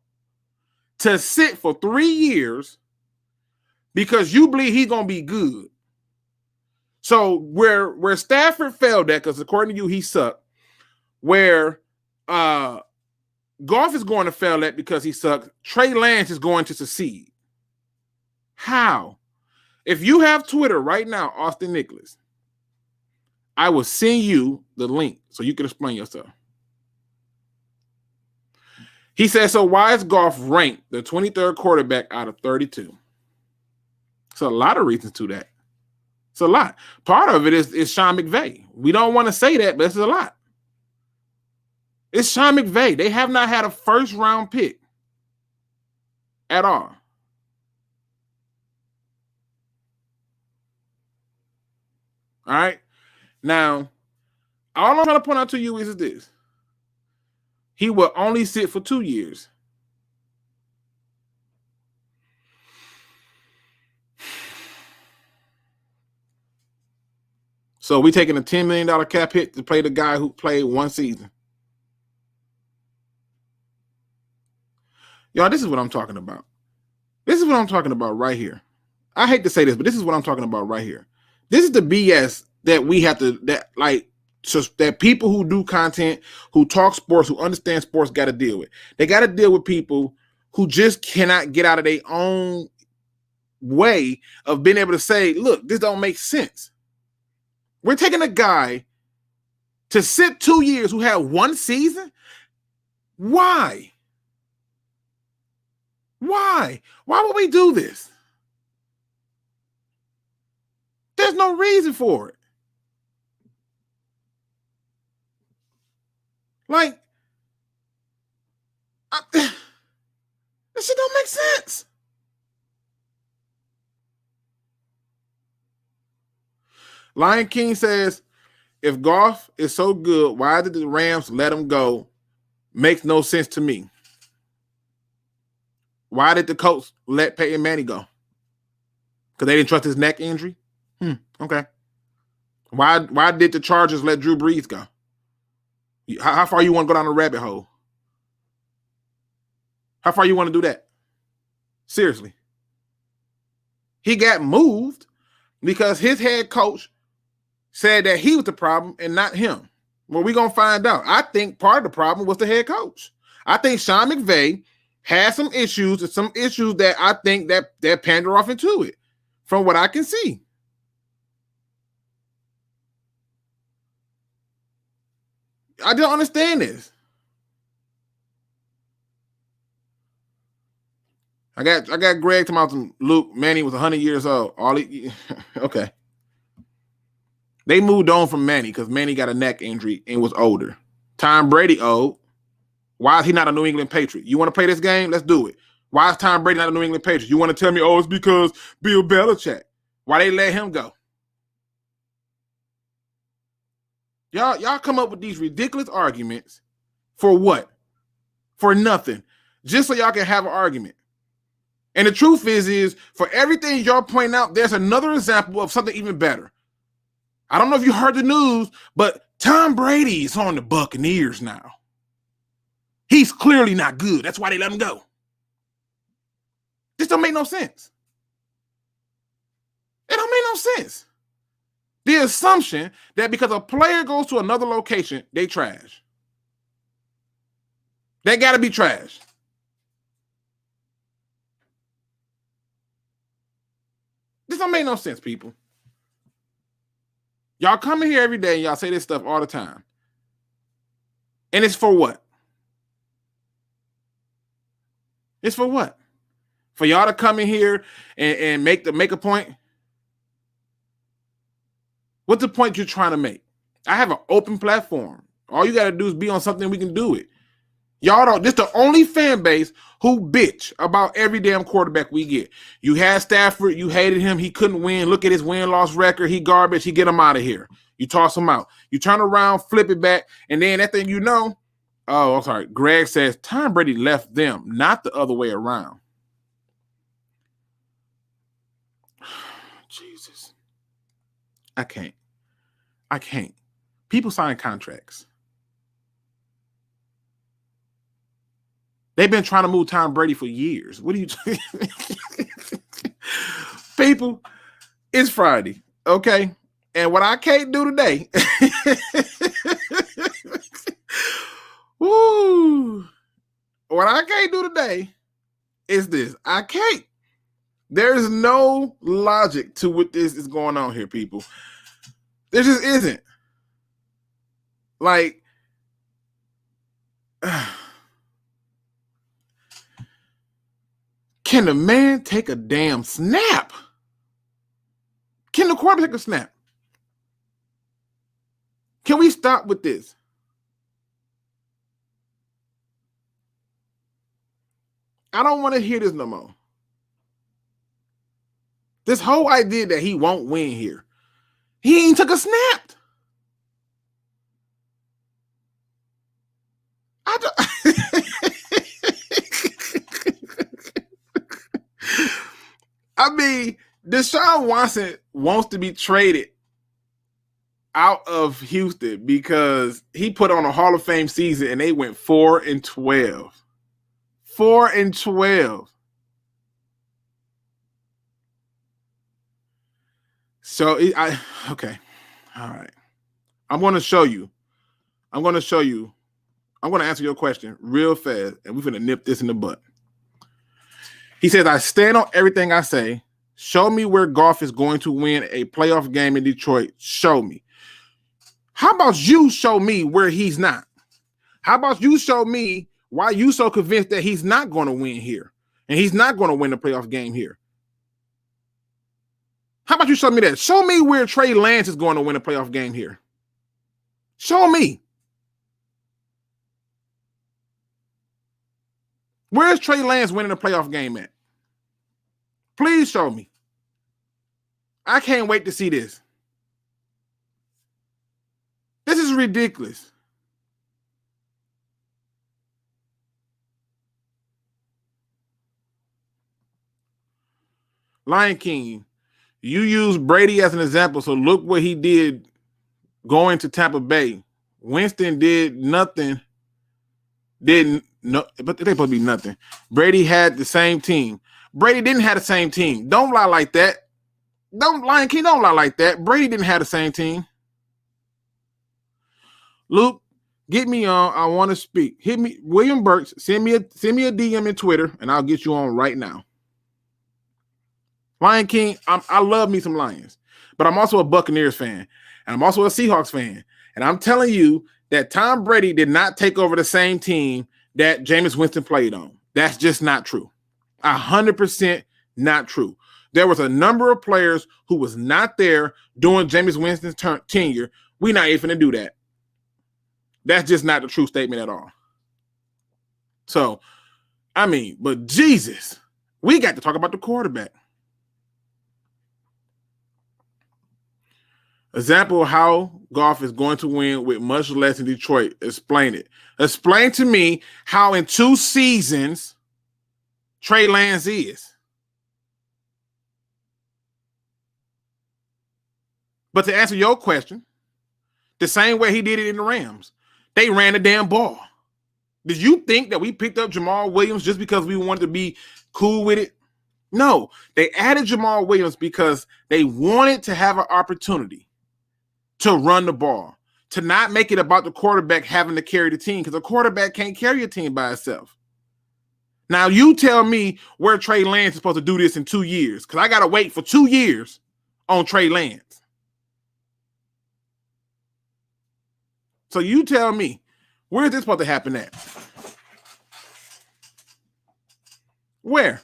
to sit for 3 years because you believe he's going to be good. So where Stafford failed at, because according to you, he sucked, where Goff is going to fail at because he sucked, Trey Lance is going to succeed. How? If you have Twitter right now, Austin Nicholas, I will send you the link so you can explain yourself. He says, so why is Goff ranked the 23rd quarterback out of 32? It's a lot of reasons to that. It's a lot. Part of it is Sean McVay. We don't want to say that, but it's a lot. It's Sean McVay. They have not had a first-round pick at all. All right? Now, all I'm trying to point out to you is this. He will only sit for 2 years. So we taking a $10 million cap hit to play the guy who played one season. Y'all, this is what I'm talking about. This is what I'm talking about right here. I hate to say this, but this is what I'm talking about right here. This is the BS that we have to, that people who do content, who talk sports, who understand sports got to deal with. They got to deal with people who just cannot get out of their own way of being able to say, look, this don't make sense. We're taking a guy to sit 2 years who had one season? Why? Why? Why would we do this? There's no reason for it. Like, this shit don't make sense. Lion King says, if Goff is so good, why did the Rams let him go? Makes no sense to me. Why did the Colts let Peyton Manning go? Because they didn't trust his neck injury? Okay. Why did the Chargers let Drew Brees go? How far you want to go down the rabbit hole? How far you want to do that? Seriously. He got moved because his head coach said that he was the problem and not him. Well, we're going to find out. I think part of the problem was the head coach. I think Sean McVay had some issues that I think that pander off into it from what I can see. I don't understand this. I got Greg talking about Luke. Manny was 100 years old. Okay. They moved on from Manny because Manny got a neck injury and was older. Tom Brady old. Why is he not a New England Patriot? You want to play this game? Let's do it. Why is Tom Brady not a New England Patriot? You want to tell me, it's because Bill Belichick. Why they let him go? Y'all come up with these ridiculous arguments for what? For nothing. Just so y'all can have an argument. And the truth is for everything y'all point out, there's another example of something even better. I don't know if you heard the news, but Tom Brady is on the Buccaneers now. He's clearly not good. That's why they let him go. This don't make no sense. It don't make no sense. The assumption that because a player goes to another location, they trash. They got to be trash. This don't make no sense, people. Y'all come in here every day and y'all say this stuff all the time. And it's for what? It's for what? For y'all to come in here and make a point? What's the point you're trying to make? I have an open platform. All you got to do is be on something, we can do it. Y'all don't. This the only fan base who bitch about every damn quarterback we get. You had Stafford. You hated him. He couldn't win. Look at his win-loss record. He garbage. He get him out of here. You toss him out. You turn around, flip it back, and then that thing you know. Oh, I'm sorry. Greg says Tom Brady left them, not the other way around. Jesus. I can't. People sign contracts. They've been trying to move Tom Brady for years. What are you people, it's Friday, okay? And what I can't do today, woo, what I can't do today is this. I can't. There's no logic to what this is going on here, people. There just isn't. Like, can the man take a damn snap? Can the quarterback take a snap? Can we stop with this? I don't want to hear this no more. This whole idea that he won't win here. He ain't took a snap. I mean, Deshaun Watson wants to be traded out of Houston because he put on a Hall of Fame season and they went 4-12. 4-12. So okay. All right. I'm going to show you. I'm going to answer your question real fast, and we're going to nip this in the butt. He says, I stand on everything I say. Show me where Goff is going to win a playoff game in Detroit. Show me. How about you show me where he's not? How about you show me why you so convinced that he's not going to win here and he's not going to win the playoff game here? How about you show me that? Show me where Trey Lance is going to win a playoff game here. Show me. Where's Trey Lance winning a playoff game at? Please show me. I can't wait to see this. This is ridiculous. Lion King, you use Brady as an example, so look what he did going to Tampa Bay. Winston did nothing. But they supposed to be nothing. Brady had the same team. Brady didn't have the same team. Don't lie like that. Lion King, don't lie like that. Brady didn't have the same team. Luke, get me on. I want to speak. Hit me, William Burks. Send me a DM in Twitter, and I'll get you on right now. Lion King, I love me some Lions, but I'm also a Buccaneers fan, and I'm also a Seahawks fan. And I'm telling you that Tom Brady did not take over the same team that Jameis Winston played on. That's just not true. 100% not true. There was a number of players who was not there during Jameis Winston's tenure. We're not even going to do that. That's just not the true statement at all. So, I mean, but Jesus, we got to talk about the quarterback. Example of how Goff is going to win with much less in Detroit. Explain it. Explain to me how in 2 seasons Trey Lance is. But to answer your question, the same way he did it in the Rams, they ran the damn ball. Did you think that we picked up Jamal Williams just because we wanted to be cool with it? No, they added Jamal Williams because they wanted to have an opportunity to run the ball, to not make it about the quarterback having to carry the team, because a quarterback can't carry a team by itself. Now, you tell me where Trey Lance is supposed to do this in 2 years, because I got to wait for 2 years on Trey Lance. So you tell me, where is this supposed to happen at? Where?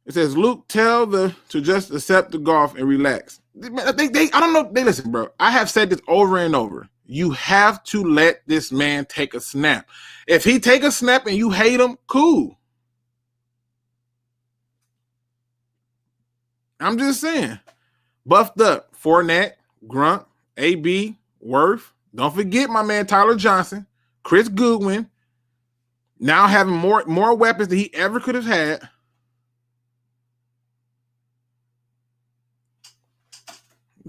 It says, Luke, tell to just accept the Goff and relax. I don't know. They listen, bro. I have said this over and over. You have to let this man take a snap. If he take a snap and you hate him, cool. I'm just saying. Buffed up. Fournette, Grunt, AB, Worth. Don't forget my man Tyler Johnson, Chris Goodwin. Now having more weapons than he ever could have had.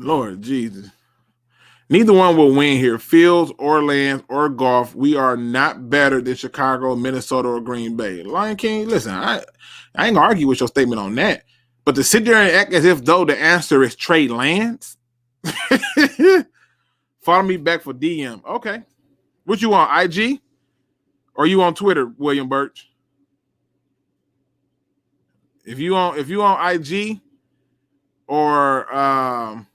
Lord Jesus. Neither one will win here. Fields or Lance or Goff. We are not better than Chicago, Minnesota, or Green Bay. Lion King, listen, I ain't gonna argue with your statement on that. But to sit there and act as if though the answer is Trey Lance. Follow me back for DM. Okay. What you on, IG? Or you on Twitter, William Birch? If you on IG or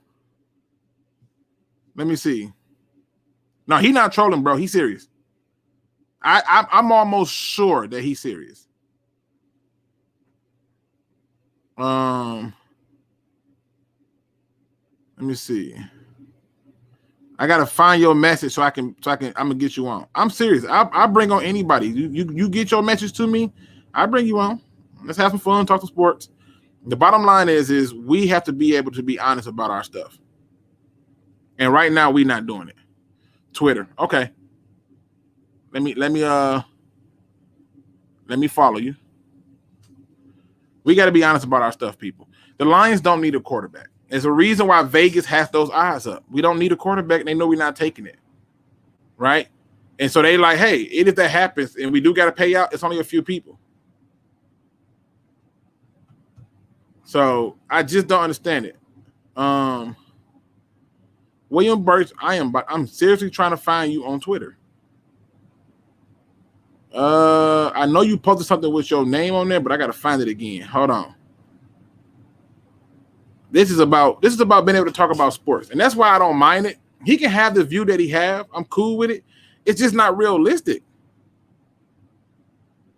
let me see. No, he not trolling, bro. He's serious. I'm almost sure that he's serious. Let me see. I gotta find your message so I'm gonna get you on. I'm serious. I'll bring on anybody. You get your message to me, I bring you on. Let's have some fun, talk to sports. The bottom line is we have to be able to be honest about our stuff. And right now we're not doing it. Twitter. Okay. Let me follow you. We got to be honest about our stuff, people. The Lions don't need a quarterback. There's a reason why Vegas has those odds up. We don't need a quarterback. They know we're not taking it. Right? And so they like, hey, if that happens and we do got to pay out, it's only a few people. So I just don't understand it. William Birch, I'm seriously trying to find you on Twitter. I know you posted something with your name on there, but I gotta find it again. Hold on. This is about being able to talk about sports, and that's why I don't mind it. He can have the view that he have. I'm cool with it. It's just not realistic.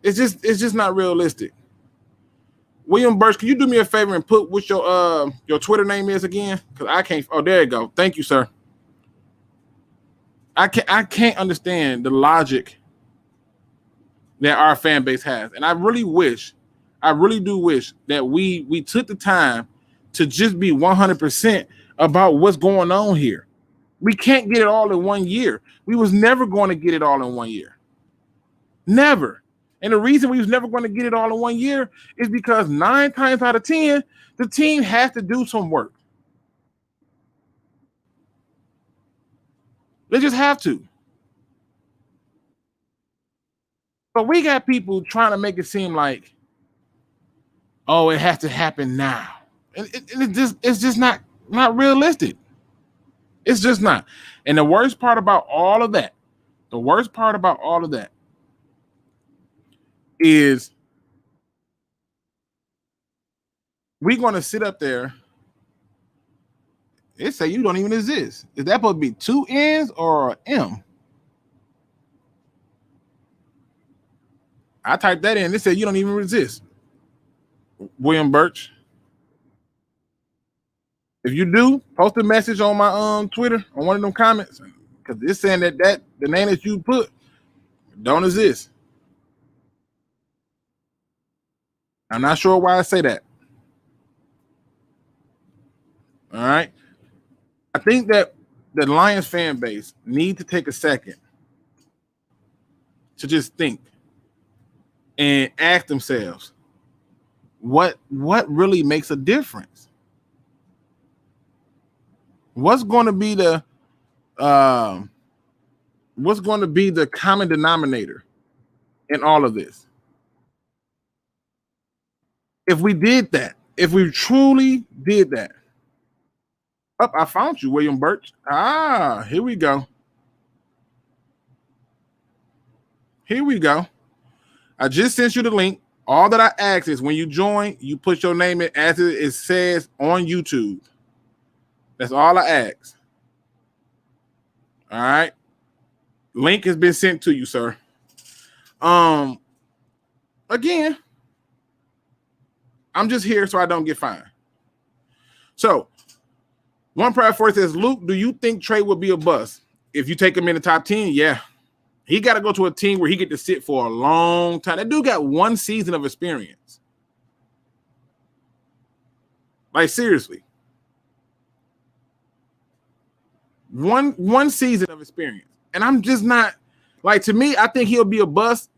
It's just not realistic. William Birch, can you do me a favor and put what your Twitter name is again? Because I can't. Oh, there you go. Thank you, sir. I can't understand the logic that our fan base has, and I really do wish that we took the time to just be 100% about what's going on here. We can't get it all in 1 year. We was never going to get it all in 1 year. Never. And the reason we was never going to get it all in 1 year is because 9 times out of 10, the team has to do some work. They just have to. But we got people trying to make it seem like, oh, it has to happen now. And it's just not realistic. It's just not. And the worst part about all of that is we're going to sit up there and say you don't even exist. Is that supposed to be 2 N's or an M? I typed that in. They said you don't even exist. William Birch. If you do, post a message on my Twitter on one of them comments, because it's saying that the name that you put don't exist. I'm not sure why I say that. All right. I think that the Lions fan base need to take a second to just think and ask themselves, what really makes a difference? What's going to be the common denominator in all of this? If we did that, if we truly did that. Oh, I found you, William Birch. Here we go. Here we go. I just sent you the link. All that I ask is when you join, you put your name in as it says on YouTube. That's all I ask. All right. Link has been sent to you, sir. Again, I'm just here so I don't get fined. So, One Pride 4 says, Luke, do you think Trey would be a bust if you take him in the top 10? Yeah. He got to go to a team where he get to sit for a long time. That dude got 1 season of experience. Like, seriously. One season of experience. And I'm just not, like, to me, I think he'll be a bust.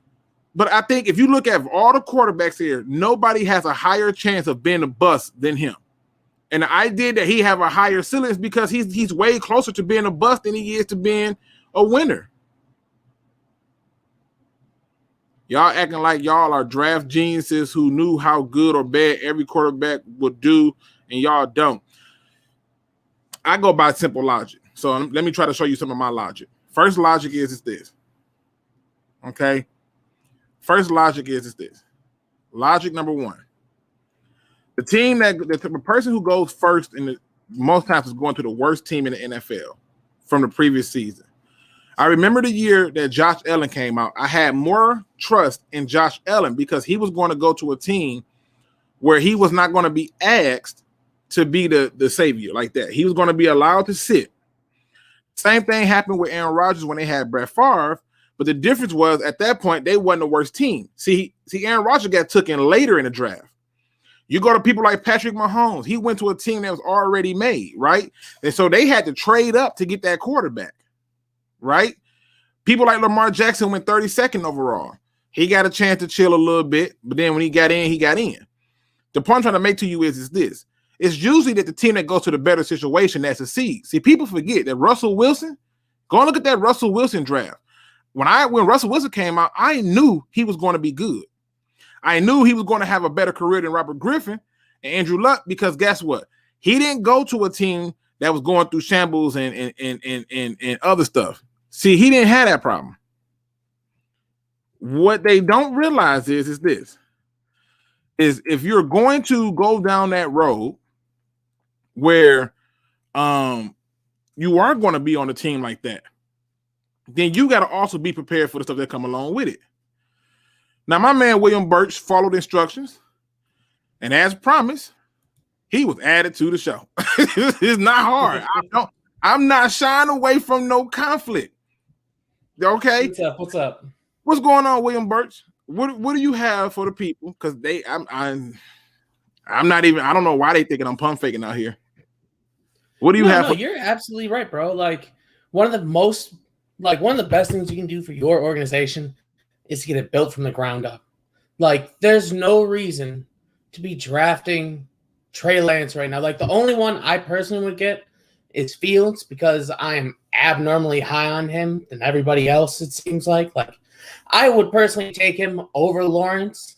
But I think if you look at all the quarterbacks here, nobody has a higher chance of being a bust than him. And the idea that he have a higher ceiling is because he's way closer to being a bust than he is to being a winner. Y'all acting like y'all are draft geniuses who knew how good or bad every quarterback would do, and y'all don't. I go by simple logic. So let me try to show you some of my logic. First logic is this. Okay? First logic is this. Logic number one. The team the person who goes first in the most times is going to the worst team in the NFL from the previous season. I remember the year that Josh Allen came out. I had more trust in Josh Allen because he was going to go to a team where he was not going to be asked to be the savior like that. He was going to be allowed to sit. Same thing happened with Aaron Rodgers when they had Brett Favre, but the difference was at that point they wasn't the worst team. See, Aaron Rodgers got taken later in the draft. You go to people like Patrick Mahomes. He went to a team that was already made, right? And so they had to trade up to get that quarterback, right? People like Lamar Jackson went 32nd overall. He got a chance to chill a little bit, but then when he got in, he got in. The point I'm trying to make to you is this. It's usually that the team that goes to the better situation that succeeds. See, people forget that Russell Wilson, go and look at that Russell Wilson draft. When Russell Wilson came out, I knew he was going to be good. I knew he was going to have a better career than Robert Griffin and Andrew Luck because guess what? He didn't go to a team that was going through shambles and other stuff. See, he didn't have that problem. What they don't realize is this. Is if you're going to go down that road where you are going to be on a team like that, then you got to also be prepared for the stuff that come along with it. Now, my man William Birch followed instructions, and as promised, he was added to the show. It's not hard. I'm not shying away from no conflict. Okay? What's up? What's going on, William Birch? What do you have for the people? Because I'm not even. I don't know why they thinking I'm pump faking out here. What do you have? You're absolutely right, bro. Like one of the best things you can do for your organization is to get it built from the ground up. Like, there's no reason to be drafting Trey Lance right now. Like, the only one I personally would get is Fields because I am abnormally high on him than everybody else, it seems like. Like, I would personally take him over Lawrence.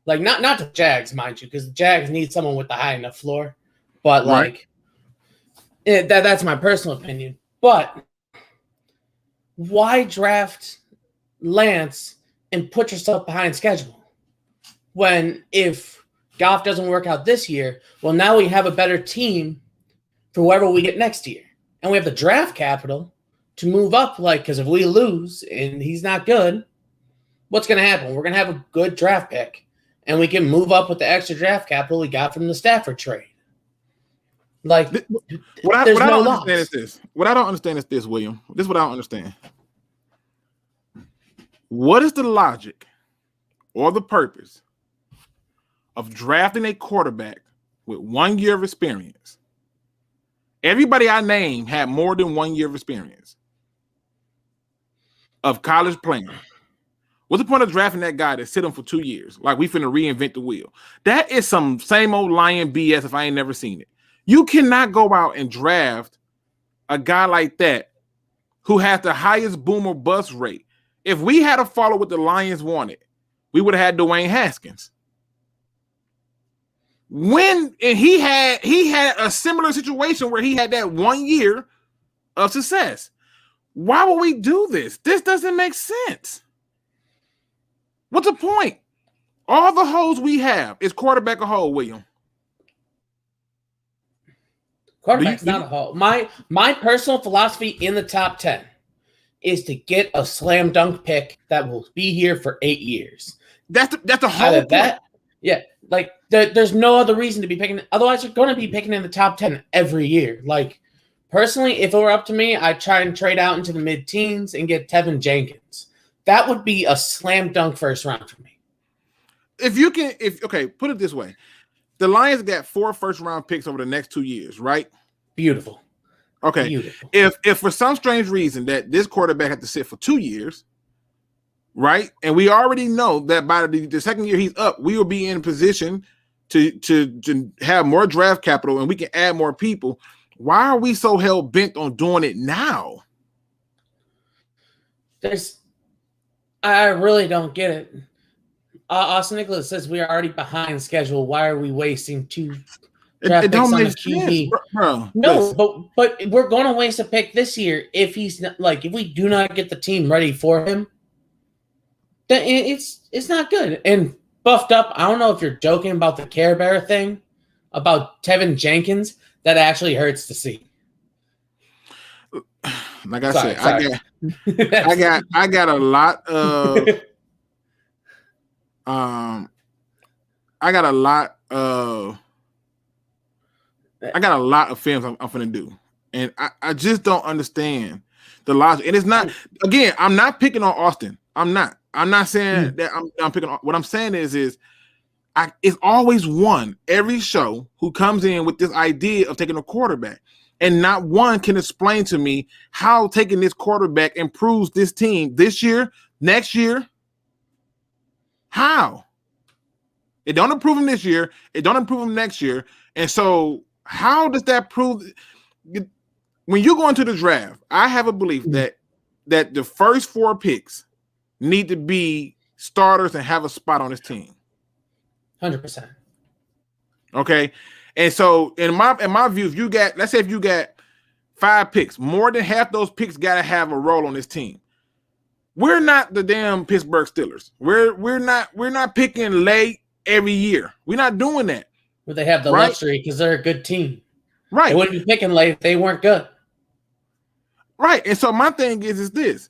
Like, not the Jags, mind you, because the Jags need someone with the high enough floor. But, like, that's my personal opinion. But why draft Lance and put yourself behind schedule when if Goff doesn't work out this year, well, now we have a better team for whoever we get next year. And we have the draft capital to move up, like, because if we lose and he's not good, what's going to happen? We're going to have a good draft pick, and we can move up with the extra draft capital we got from the Stafford trade. Like, what I don't understand is this. What I don't understand is this, William. This is what I don't understand. What is the logic or the purpose of drafting a quarterback with 1 year of experience? Everybody I named had more than 1 year of experience of college playing. What's the point of drafting that guy that sit him for 2 years? Like we finna reinvent the wheel. That is some same old lion BS if I ain't never seen it. You cannot go out and draft a guy like that who has the highest boom or bust rate. If we had to follow what the Lions wanted, we would have had Dwayne Haskins. He had a similar situation where he had that 1 year of success. Why would we do this? This doesn't make sense. What's the point? All the holes we have is quarterback a hole, William. Quarterback's not a hole. My personal philosophy in the top 10 is to get a slam dunk pick that will be here for 8 years. That's a whole point. That, yeah, like there's no other reason to be picking. Otherwise, you're going to be picking in the top 10 every year. Like, personally, if it were up to me, I'd try and trade out into the mid-teens and get Tevin Jenkins. That would be a slam dunk first round for me. Put it this way. The Lions got 4 first-round picks over the next 2 years, right? Beautiful. Okay. Beautiful. If for some strange reason that this quarterback had to sit for 2 years, right? And we already know that by the second year he's up, we will be in position to have more draft capital and we can add more people, why are we so hell bent on doing it now? I really don't get it. Austin Nicholas says we are already behind schedule. Why are we wasting 2 draft picks on the QB? Bro. No, but we're going to waste a pick this year if he's not, if we do not get the team ready for him. Then it's not good. And buffed up, I don't know if you're joking about the Care Bear thing about Tevin Jenkins. That actually hurts to see. Like I said, I got a lot of I got a lot of films I'm gonna do, and I just don't understand the logic. And it's not, again, I'm not picking on Austin. I'm not saying that I'm picking on. What I'm saying is it's always one every show who comes in with this idea of taking a quarterback, and not one can explain to me how taking this quarterback improves this team this year, next year. How? It don't improve him this year. It don't improve him next year. And so how does that prove? When you go into the draft, I have a belief that the first 4 picks need to be starters and have a spot on this team. 100%. Okay. And so in my view, if you got 5 picks, more than half those picks got to have a role on this team. We're not the damn Pittsburgh Steelers. We're not picking late every year. We're not doing that. Well, they have the luxury because they're a good team. Right. They wouldn't be picking late if they weren't good. Right. And so my thing is this.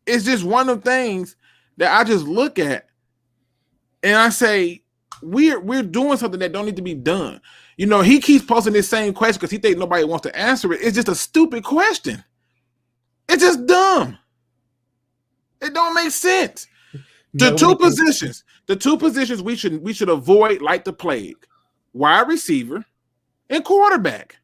It's just one of the things that I just look at and I say, we're doing something that don't need to be done. You know, he keeps posting this same question because he thinks nobody wants to answer it. It's just a stupid question. It's just dumb. It don't make sense. The two positions we should avoid like the plague: wide receiver and quarterback.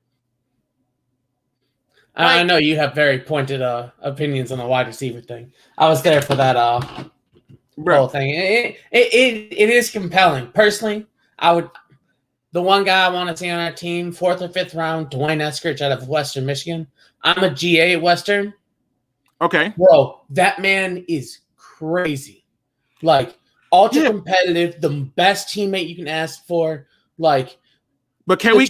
I know you have very pointed opinions on the wide receiver thing. I was there for that whole thing. It is compelling. Personally, the one guy I want to see on our team, 4th or 5th round, Dwayne Eskridge out of Western Michigan. I'm a GA at Western. Okay. Bro, that man is crazy. Like, ultra competitive, the best teammate you can ask for. Like, but can we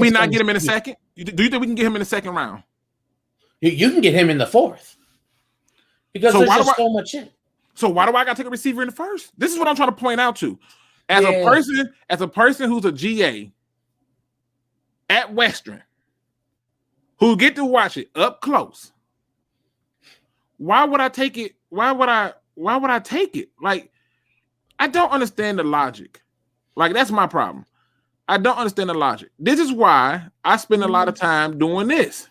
not get him in a second? Do you think we can get him in the 2nd round? You can get him in the 4th. Because there's just so much in. So why do I got to take a receiver in the 1st? This is what I'm trying to point out to. As a person who's a GA at Western, who get to watch it up close, why would I take it? Why would I take it? Like, I don't understand the logic. Like, that's my problem. I don't understand the logic. This is why I spend a lot of time doing this.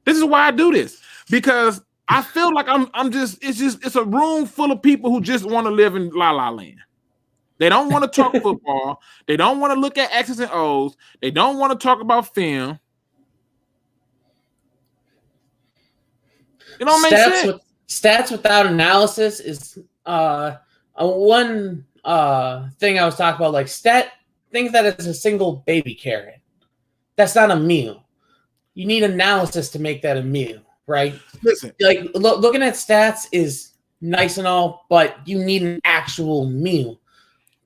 This is why I do this, because I feel like it's a room full of people who just want to live in La La Land. They don't want to talk football. They don't want to look at X's and O's. They don't want to talk about film. It don't make sense. Stats without analysis is one thing I was talking about. Like, think that it's a single baby carrot. That's not a meal. You need analysis to make that a meal, right? Listen, like looking at stats is nice and all, but you need an actual meal.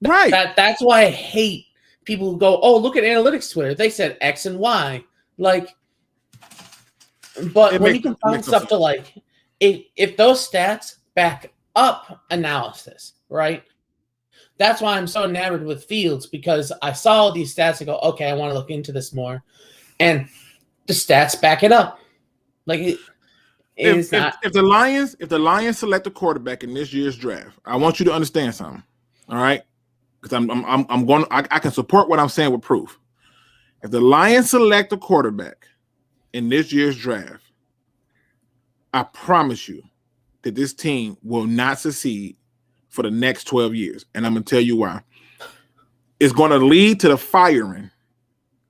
Right. That's why I hate people who go, "Oh, look at analytics Twitter. They said X and Y." Like, but when you can find stuff to like, if those stats back up analysis, right? That's why I'm so enamored with Fields, because I saw these stats and go, okay, I want to look into this more, and the stats back it up. Like, if the Lions select a quarterback in this year's draft, I want you to understand something. All right, because I can support what I'm saying with proof. If the Lions select a quarterback in this year's draft, I promise you that this team will not succeed for the next 12 years. And I'm going to tell you why. It's going to lead to the firing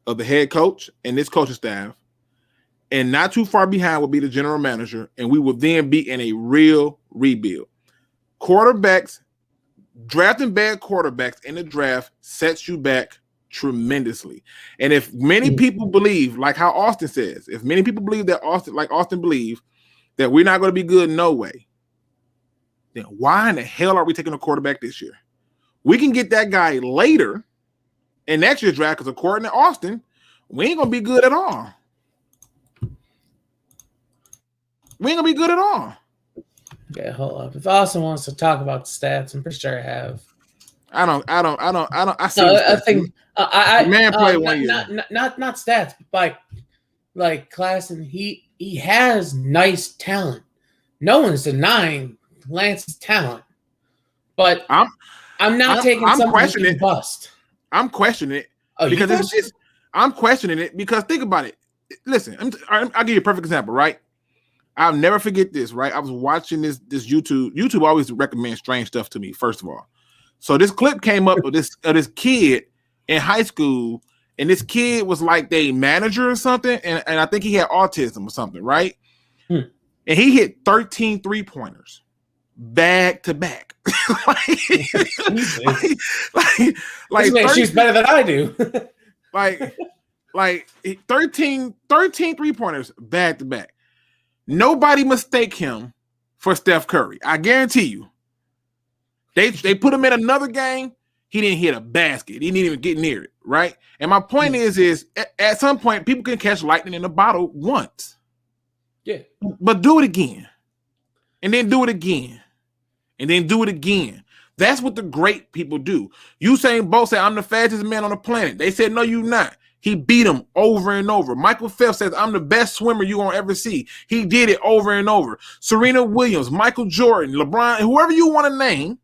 of the head coach and this coaching staff. And not too far behind will be the general manager. And we will then be in a real rebuild. Quarterbacks drafting bad quarterbacks in the draft sets you back tremendously. And if many people believe, like how Austin says, if many people believe that Austin believe that we're not going to be good no way, then why in the hell are we taking a quarterback this year? We can get that guy later in next year's draft because according to Austin, we ain't going to be good at all. We ain't going to be good at all. Okay, hold up. If Austin wants to talk about stats, I'm pretty sure I have. I see. No, I think I man played 1 year. Not stats, but like class, and he has nice talent. No one's denying Lance's talent, but I'm not taking someone who can bust. I'm questioning it because I'm questioning it because think about it. Listen, I'll give you a perfect example, right? I'll never forget this, right? I was watching this YouTube. YouTube always recommends strange stuff to me, first of all. So this clip came up of this kid in high school, and this kid was like their manager or something, and I think he had autism or something, right? And he hit 13 3-pointers back to back. like she's better than I do. like 13 3-pointers back to back. Nobody mistake him for Steph Curry. I guarantee you. They put him in another game. He didn't hit a basket. He didn't even get near it, right? And my point is at some point, people can catch lightning in a bottle once. Yeah. But do it again. And then do it again. And then do it again. That's what the great people do. Usain Bolt said, I'm the fastest man on the planet. They said, no, you're not. He beat him over and over. Michael Phelps says, I'm the best swimmer you're going to ever see. He did it over and over. Serena Williams, Michael Jordan, LeBron, whoever you want to name,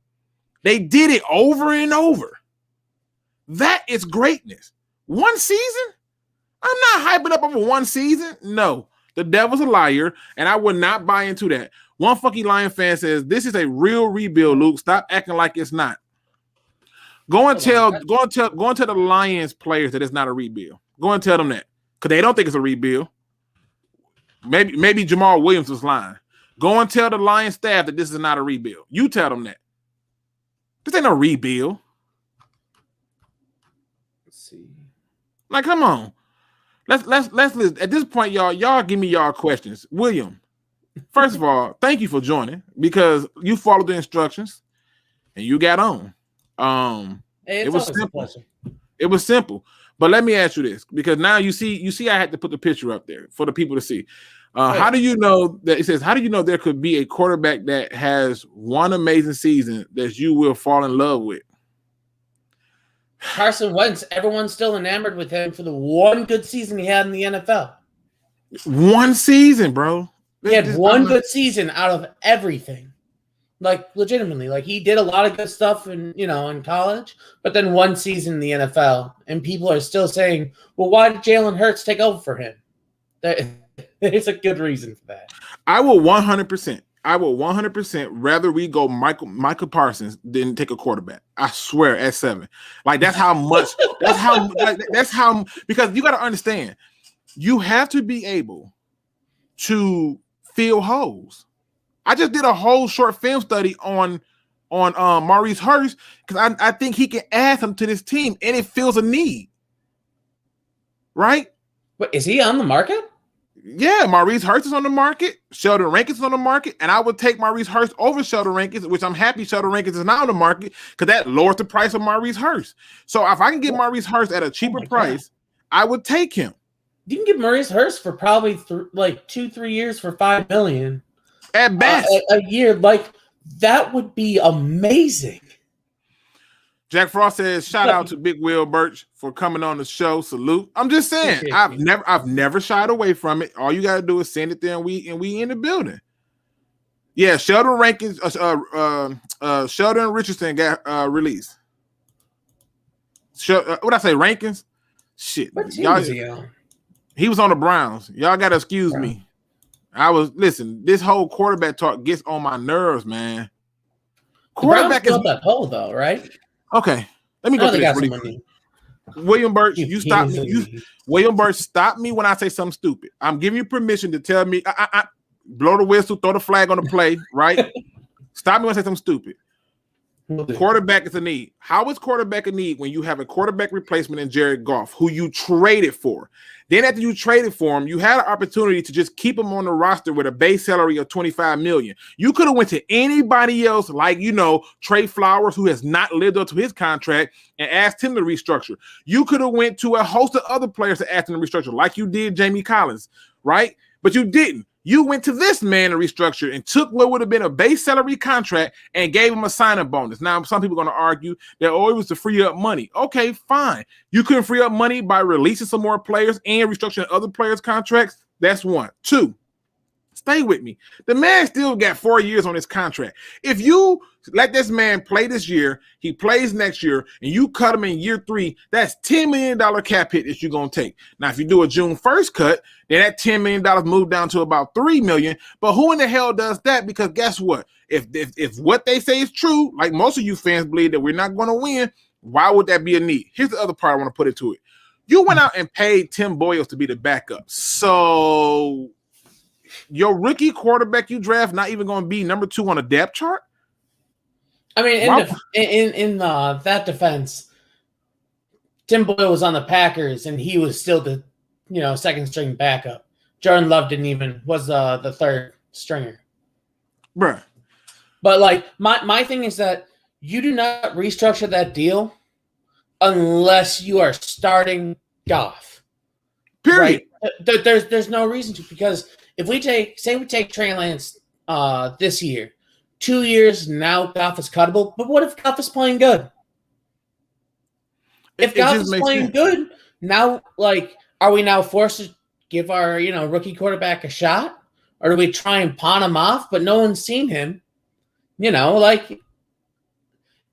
they did it over and over. That is greatness. One season? I'm not hyping up over one season. No, the devil's a liar, and I would not buy into that. One fucking Lion fan says, this is a real rebuild, Luke. Stop acting like it's not. Go and tell the Lions players that it's not a rebuild. Go and tell them that. Because they don't think it's a rebuild. Maybe Jamal Williams was lying. Go and tell the Lions staff that this is not a rebuild. You tell them that. This ain't no rebuild. Let's see. Like, come on. Let's listen. At this point, y'all give me y'all questions. William, first of all, thank you for joining because you followed the instructions and you got on. It was simple. It was simple. But let me ask you this, because now you see I had to put the picture up there for the people to see. How do you know that it says, how do you know there could be a quarterback that has one amazing season that you will fall in love with? Carson Wentz, everyone's still enamored with him for the one good season he had in the NFL. One season, bro. He had one good season out of everything. Like, legitimately. Like, he did a lot of good stuff in college, but then one season in the NFL. And people are still saying, well, why did Jalen Hurts take over for him? There's a good reason for that. I will 100% rather we go Michael Parsons than take a quarterback. I swear at 7. Like that's how because you got to understand, you have to be able to fill holes. I just did a whole short film study on Maurice Hurst because I think he can add something to this team and it fills a need. Right? But is he on the market? Yeah, Maurice Hurst is on the market. Sheldon Rankins is on the market. And I would take Maurice Hurst over Sheldon Rankins, which I'm happy Sheldon Rankins is not on the market because that lowers the price of Maurice Hurst. So if I can get Maurice Hurst at a cheaper price, I would take him. You can get Maurice Hurst for probably 2-3 years for $5 million. At best. A year. Like, that would be amazing. Jack Frost says, shout out to Big Will Birch for coming on the show. Salute. I'm just saying, I've never shied away from it. All you got to do is send it there and we in the building. Yeah, Sheldon Rankins, Sheldon Richardson got released. What I say, Rankins? Shit. What team is he on? He was on the Browns. Y'all got to excuse me. This whole quarterback talk gets on my nerves, man. Quarterback is that hole though, right? Okay, let me go through this really quick. William Birch, you stop me. William Birch, stop me when I say something stupid. I'm giving you permission to tell me. Blow the whistle, throw the flag on the play, right? Stop me when I say something stupid. Quarterback is a need. How is quarterback a need when you have a quarterback replacement in Jared Goff, who you traded for? Then after you traded for him, you had an opportunity to just keep him on the roster with a base salary of $25 million. You could have went to anybody else, like, Trey Flowers, who has not lived up to his contract, and asked him to restructure. You could have went to a host of other players to ask them to restructure, like you did Jamie Collins, right? But you didn't. You went to this man to restructure and took what would have been a base salary contract and gave him a signing bonus. Now, some people are going to argue that, it was to free up money. Okay, fine. You couldn't free up money by releasing some more players and restructuring other players' contracts. That's one. Two, stay with me. The man still got 4 years on his contract. If you let this man play this year, he plays next year, and you cut him in year 3, that's $10 million cap hit that you're going to take. Now, if you do a June 1st cut, then that $10 million moved down to about $3 million. But who in the hell does that? Because guess what? If what they say is true, like most of you fans believe that we're not going to win, why would that be a need? Here's the other part I want to put into it. You went out and paid Tim Boyles to be the backup. So your rookie quarterback you draft not even going to be number 2 on the depth chart? I mean, in that defense, Tim Boyle was on the Packers, and he was still the second string backup. Jordan Love was the third stringer, bruh. But like my thing is that you do not restructure that deal unless you are starting Goff. Period. Right? There's no reason to, because if we take Trey Lance this year. 2 years now, Goff is cuttable. But what if Goff is playing good? If Goff is playing good, now, are we now forced to give our, rookie quarterback a shot? Or do we try and pawn him off, but no one's seen him?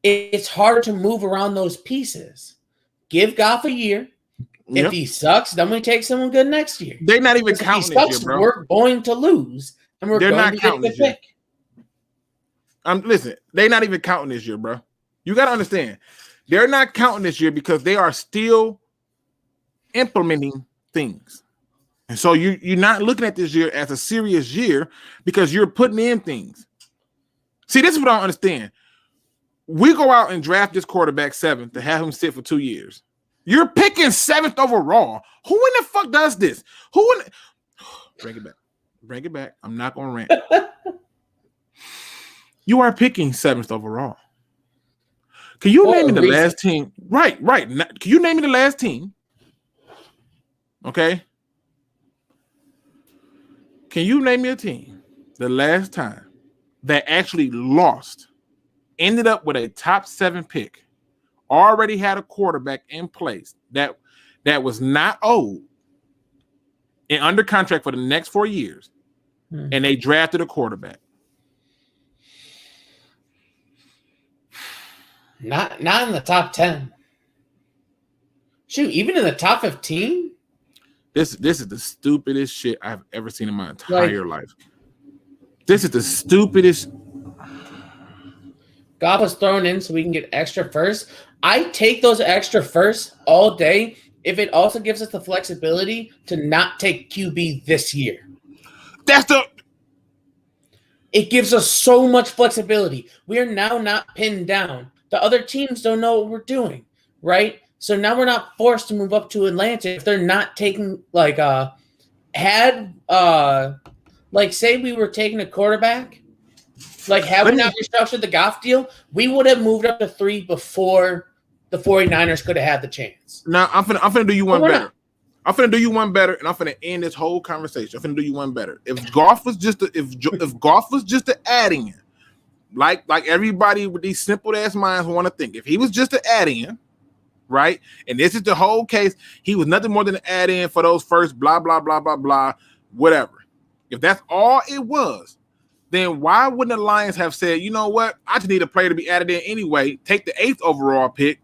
It's hard to move around those pieces. Give Goff a year. Yep. If he sucks, then we take someone good next year. They're not even counting this year, bro. We're going to lose, and they're going to get the pick. Listen, they're not even counting this year, bro. You got to understand. They're not counting this year because they are still implementing things. And so you're not looking at this year as a serious year because you're putting in things. See, this is what I don't understand. We go out and draft this quarterback 7th to have him sit for 2 years. You're picking 7th overall. Who in the fuck does this? Bring it back. Bring it back. I'm not going to rant. You are picking 7th overall. Can you name me the last team? Right. Can you name me the last team? Okay. Can you name me a team the last time that actually lost, ended up with a top 7 pick, already had a quarterback in place that was not old and under contract for the next 4 years, and they drafted a quarterback? Not in the top 10. Shoot, even in the top 15? This is the stupidest shit I've ever seen in my entire life. This is the stupidest. Goff was thrown in so we can get extra first. I take those extra firsts all day if it also gives us the flexibility to not take QB this year. It gives us so much flexibility. We are now not pinned down. The other teams don't know what we're doing, right? So now we're not forced to move up to Atlanta if they're not taking, say we were taking a quarterback, had we not restructured the Goff deal, we would have moved up to 3 before the 49ers could have had the chance. Now, I'm finna do you one better. I'm finna do you one better, and I'm finna end this whole conversation. I'm finna do you one better. If Goff was just an add-in, like everybody with these simple ass minds want to think, if he was just an add-in, right? And this is the whole case, he was nothing more than an add-in for those first blah blah blah blah blah whatever. If that's all it was, then why wouldn't the Lions have said, you know what? I just need a player to be added in anyway. Take the 8th overall pick,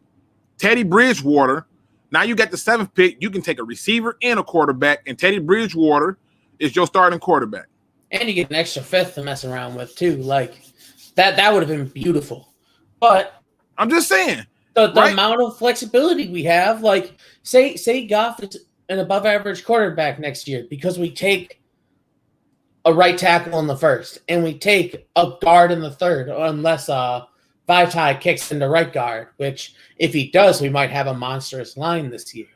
Teddy Bridgewater. Now you got the 7th pick. You can take a receiver and a quarterback, and Teddy Bridgewater is your starting quarterback. And you get an extra 5th to mess around with too. That would have been beautiful. But I'm just saying the amount of flexibility we have, say Goff is an above average quarterback next year because we take a right tackle in the 1st and we take a guard in the 3rd, unless Vaitai kicks into right guard, which if he does, we might have a monstrous line this year,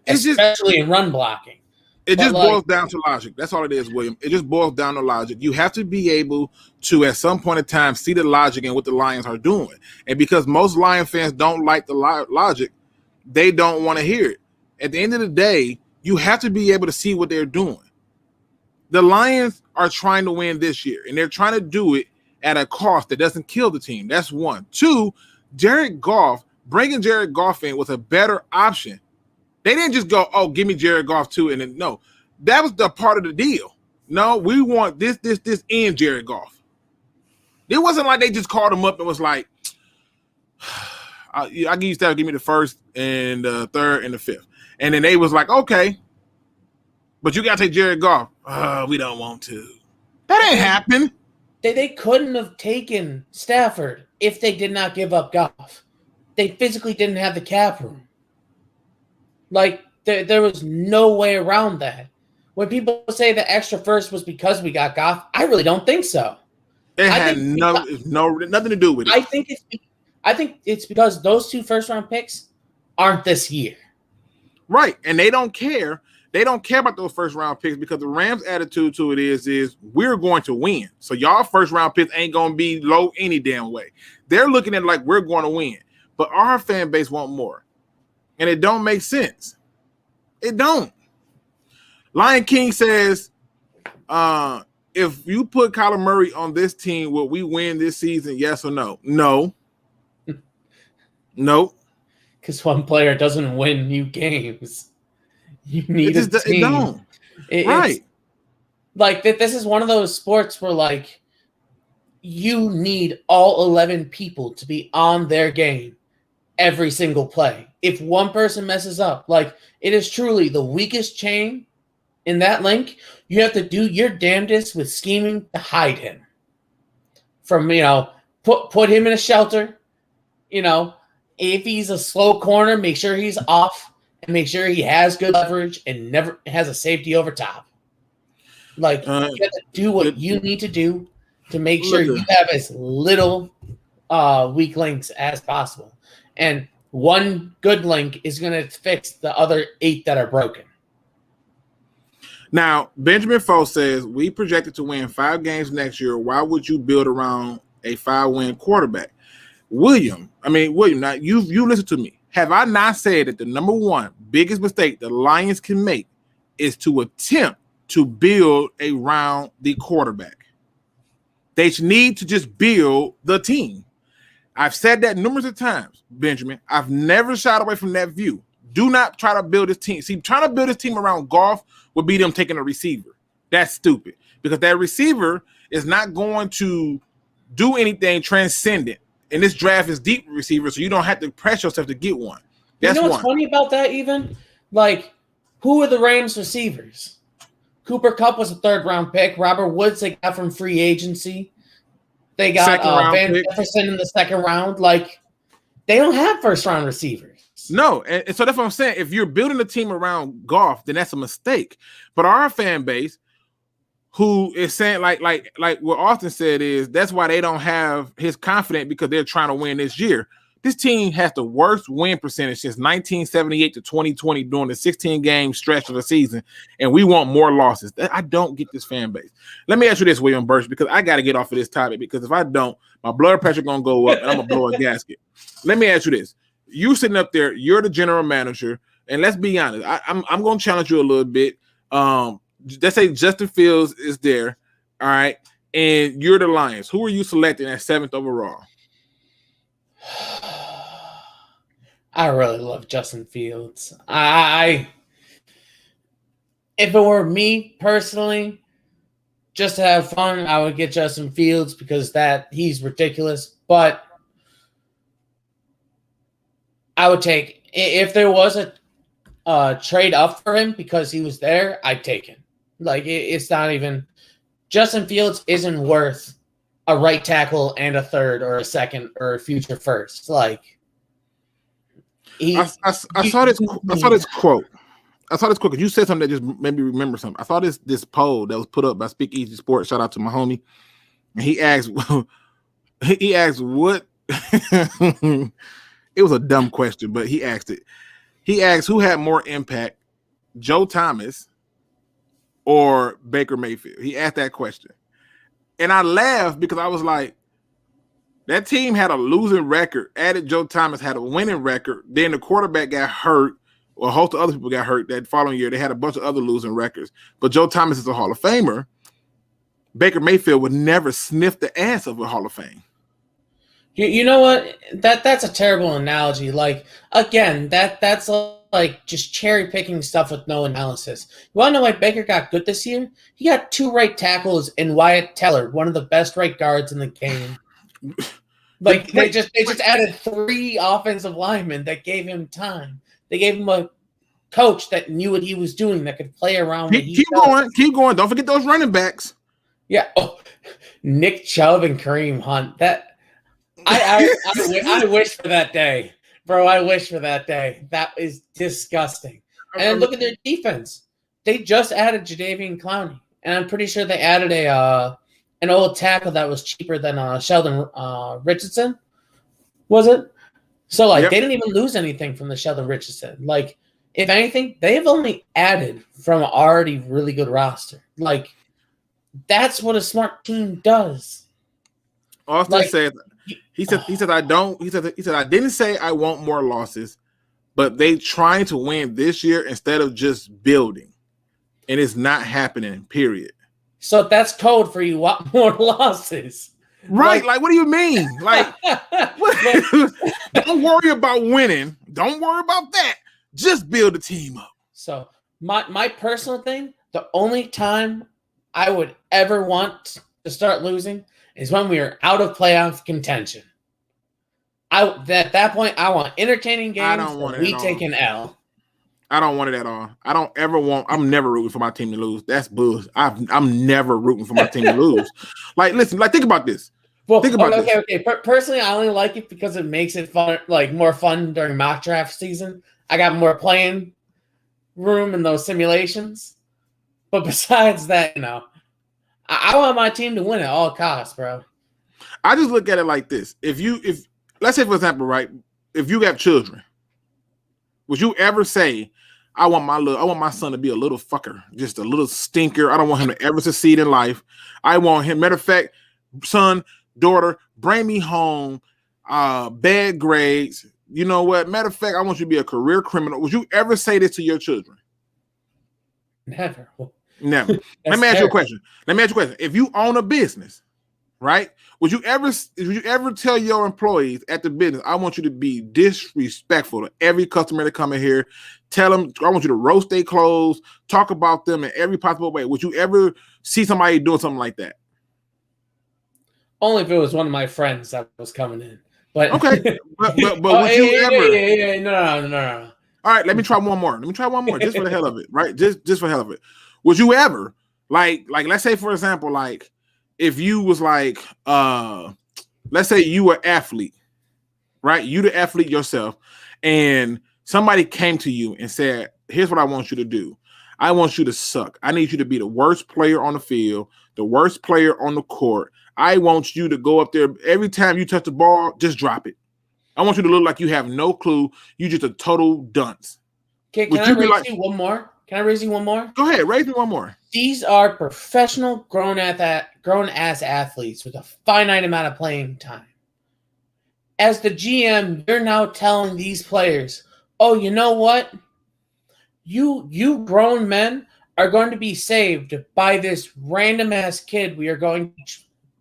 especially in run blocking. It just boils down to logic. That's all it is, William. It just boils down to logic. You have to be able to, at some point in time, see the logic in what the Lions are doing. And because most Lion fans don't like the logic, they don't want to hear it. At the end of the day, you have to be able to see what they're doing. The Lions are trying to win this year, and they're trying to do it at a cost that doesn't kill the team. That's one. Two, bringing Jared Goff in was a better option. They didn't just go, oh, give me Jared Goff too, and then no. That was the part of the deal. No, we want this, and Jared Goff. It wasn't like they just called him up and was like, I give you that, give me the first and the third and the fifth. And then they was like, okay, but you got to take Jared Goff. We don't want to. That ain't happen. They couldn't have taken Stafford if they did not give up Goff. They physically didn't have the cap room. Like, there was no way around that. When people say the extra first was because we got Goff, I really don't think so. It had nothing to do with it. I think it's because those 2 first-round picks aren't this year. Right, and they don't care. They don't care about those first-round picks because the Rams' attitude to it is we're going to win. So y'all first-round picks ain't going to be low any damn way. They're looking at it like we're going to win. But our fan base want more. And it don't make sense. It don't. Lion King says, if you put Kyler Murray on this team, will we win this season? Yes or no? No. Nope. Because one player doesn't win you games. You need a team. It don't. Right. Like, this is one of those sports where, like, you need all 11 people to be on their game every single play. If one person messes up, like, it is truly the weakest chain in that link. You have to do your damnedest with scheming to hide him from, put him in a shelter. If he's a slow corner, make sure he's off and make sure he has good leverage and never has a safety over top. Like, you have to do what you need to do to make sure you have as little weak links as possible. And one good link is going to fix the other 8 that are broken. Now, Benjamin Foe says, we projected to win 5 games next year. Why would you build around a 5-win quarterback? William, now you listen to me. Have I not said that the number one biggest mistake the Lions can make is to attempt to build around the quarterback? They need to just build the team. I've said that numerous of times, Benjamin. I've never shied away from that view. Do not try to build this team. See, trying to build this team around Goff would be them taking a receiver. That's stupid because that receiver is not going to do anything transcendent. And this draft is deep receiver, so you don't have to press yourself to get one. That's you know what's funny about that even? Like, who are the Rams receivers? Cooper Kupp was a 3rd-round pick. Robert Woods they got from free agency. They got Van Jefferson in the 2nd round. Like, they don't have first-round receivers. No, and so that's what I'm saying. If you're building a team around Goff, then that's a mistake. But our fan base, who is saying like what Austin said is that's why they don't have his confidence because they're trying to win this year. This team has the worst win percentage since 1978 to 2020 during the 16-game stretch of the season, and we want more losses. I don't get this fan base. Let me ask you this, William Burch, because I got to get off of this topic because if I don't, my blood pressure going to go up and I'm going to blow a gasket. Let me ask you this. You sitting up there, you're the general manager, and let's be honest, I'm going to challenge you a little bit. Let's say Justin Fields is there, all right, and you're the Lions. Who are you selecting at 7th overall? I really love Justin Fields. If it were me personally, just to have fun, I would get Justin Fields because he's ridiculous. But I would take, if there was a trade up for him because he was there, I'd take him. Like, it's not even, Justin Fields isn't worth a right tackle and a 3rd or a 2nd or a future 1st. Like, I saw this quote. I saw this quote because you said something that just made me remember something. I saw this poll that was put up by SpeakEZ Sports. Shout out to my homie. And he asked, what it was a dumb question, but he asked it. He asked who had more impact, Joe Thomas or Baker Mayfield. He asked that question. And I laughed because I was like, that team had a losing record. Added Joe Thomas had a winning record. Then the quarterback got hurt. Or a host of other people got hurt that following year. They had a bunch of other losing records. But Joe Thomas is a Hall of Famer. Baker Mayfield would never sniff the ass of a Hall of Fame. You know what? That's a terrible analogy. Like, again, that's like just cherry picking stuff with no analysis. You want to know why Baker got good this year? He got 2 right tackles and Wyatt Teller, one of the best right guards in the game. Like they just added 3 offensive linemen that gave him time. They gave him a coach that knew what he was doing, that could play around. Keep going. Don't forget those running backs. Yeah. Oh, Nick Chubb and Kareem Hunt. That I wish for that day, bro. I wish for that day. That is disgusting. And then look at their defense. They just added Jadeveon Clowney, and I'm pretty sure they added an old tackle that was cheaper than Sheldon Richardson. Was it? So, like, They didn't even lose anything from the Sheldon Richardson. Like, if anything, they've only added from an already really good roster. Like, that's what a smart team does. Austin said, he said, I didn't say I want more losses, but they trying to win this year instead of just building. And it's not happening, period. So that's code for you want more losses. Right, like what do you mean? Like, don't worry about winning. Don't worry about that. Just build a team up. So my personal thing, the only time I would ever want to start losing is when we are out of playoff contention. At that point, I want entertaining games. I don't want it. We take an L. I don't want it at all. I'm never rooting for my team to lose. That's bullshit. I'm never rooting for my team to lose. Like, listen, like, think about this. Well, think about this. Okay. Personally, I only like it because it makes it fun, like more fun during mock draft season. I got more playing room in those simulations. But besides that, I want my team to win at all costs, bro. I just look at it like this. If let's say, for example, right, if you have children, would you ever say, I want my son to be a little fucker, just a little stinker. I don't want him to ever succeed in life. I want him, matter of fact, son, daughter, bring me home, bad grades. You know what? Matter of fact, I want you to be a career criminal. Would you ever say this to your children? Never. Never. Let me ask you a question. If you own a business, right? Would you ever tell your employees at the business, I want you to be disrespectful to every customer that come in here? Tell them, I want you to roast their clothes, talk about them in every possible way. Would you ever see somebody doing something like that? Only if it was one of my friends that was coming in. But okay, but would you ever? No. All right, let me try one more, just for the hell of it, right? Just for the hell of it. Would you ever, like, let's say, for example, like, if you was like, let's say you were an athlete, right? You the athlete yourself, and somebody came to you and said, here's what I want you to do. I want you to suck. I need you to be the worst player on the field, the worst player on the court. I want you to go up there every time you touch the ball, just drop it. I want you to look like you have no clue. You just a total dunce. Can I raise you one more? Can I raise you one more? Go ahead, raise me one more. These are professional grown-ass athletes with a finite amount of playing time. As the GM, you're now telling these players, oh, you know what? You grown men are going to be saved by this random-ass kid we are going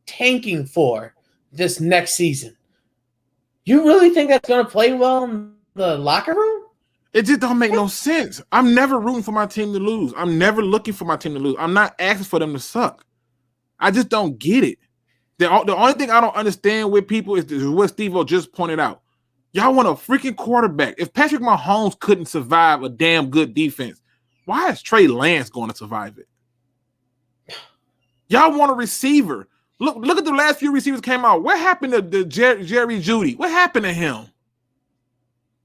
tanking for this next season. You really think that's going to play well in the locker room? It just don't make no sense. I'm never rooting for my team to lose. I'm never looking for my team to lose. I'm not asking for them to suck. I just don't get it. The only thing I don't understand with people is what Steve-O just pointed out. Y'all want a freaking quarterback. If Patrick Mahomes couldn't survive a damn good defense, why is Trey Lance going to survive it? Y'all want a receiver. Look at the last few receivers came out. What happened to Jerry Jeudy? What happened to him?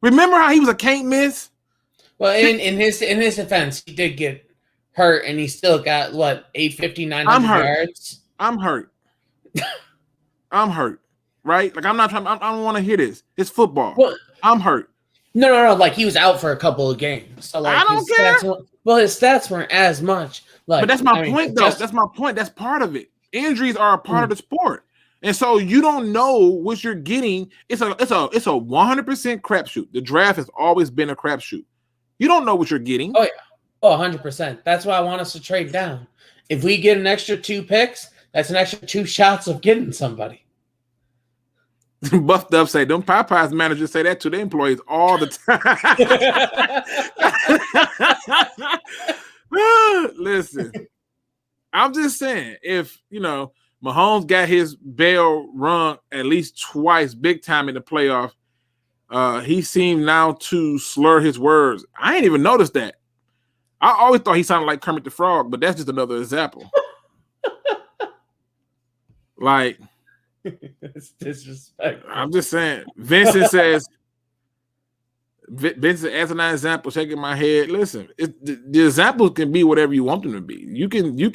Remember how he was a can't miss? Well, in his defense, he did get hurt, and he still got, 850, 900 yards? I'm hurt. I'm hurt. right? Like I'm not trying. I don't want to hear this. It's football. Well, I'm hurt. No. Like he was out for a couple of games, so like I don't care. His stats weren't as much. Like, but that's my point, though. That's my point. That's part of it. Injuries are a part of the sport, and so you don't know what you're getting. It's a 100% crapshoot. The draft has always been a crapshoot. You don't know what you're getting. Oh yeah, 100%. That's why I want us to trade down. If we get an extra 2 picks, that's an extra 2 shots of getting somebody. Buffed Up say, them Popeyes managers say that to their employees all the time. Listen, I'm just saying, if, Mahomes got his bell rung at least twice big time in the playoff, he seemed now to slur his words. I ain't even noticed that. I always thought he sounded like Kermit the Frog, but that's just another example. Like, it's disrespectful. I'm just saying. Vincent says, Vincent, as an example, shaking my head. Listen, the examples can be whatever you want them to be. You give me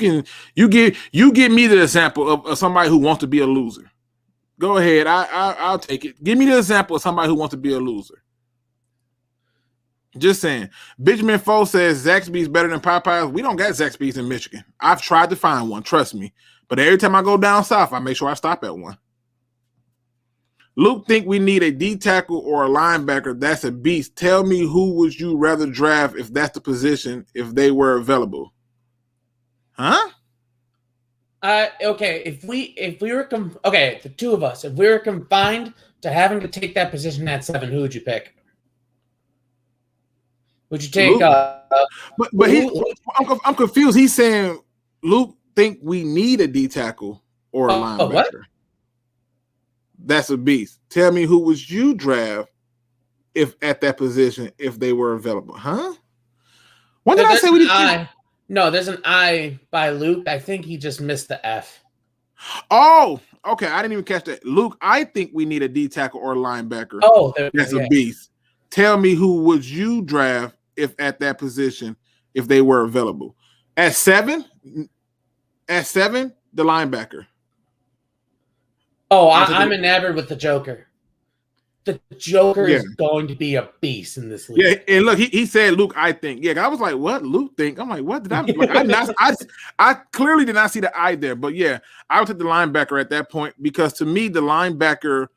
the example of somebody who wants to be a loser. Go ahead, I'll take it. Give me the example of somebody who wants to be a loser. Just saying. Benjamin Foe says Zaxby's better than Popeyes. We don't got Zaxby's in Michigan. I've tried to find one, trust me. But every time I go down south, I make sure I stop at one. Luke think we need a D tackle or a linebacker. That's a beast. Tell me, who would you rather draft if that's the position, if they were available? Huh? Okay. If we were the two of us, if we were confined to having to take that position at 7, who would you pick? Would you take? I'm confused. He's saying Luke think we need a D tackle or a linebacker. What? That's a beast. Tell me, who would you draft if at that position if they were available? Huh? When did I say we did? No, there's an I by Luke. I think he just missed the F. Oh, okay. I didn't even catch that. Luke, I think we need a D tackle or a linebacker. Oh, that's a beast. Tell me, who would you draft if at that position if they were available? At 7, the linebacker. Oh, I'm enamored with the Joker. The Joker is going to be a beast in this league. Yeah, and look, he said, Luke, I think. Yeah, I was like, what? Luke think? I'm like, what did I like? I clearly did not see the I there. But yeah, I would take the linebacker at that point because to me, the linebacker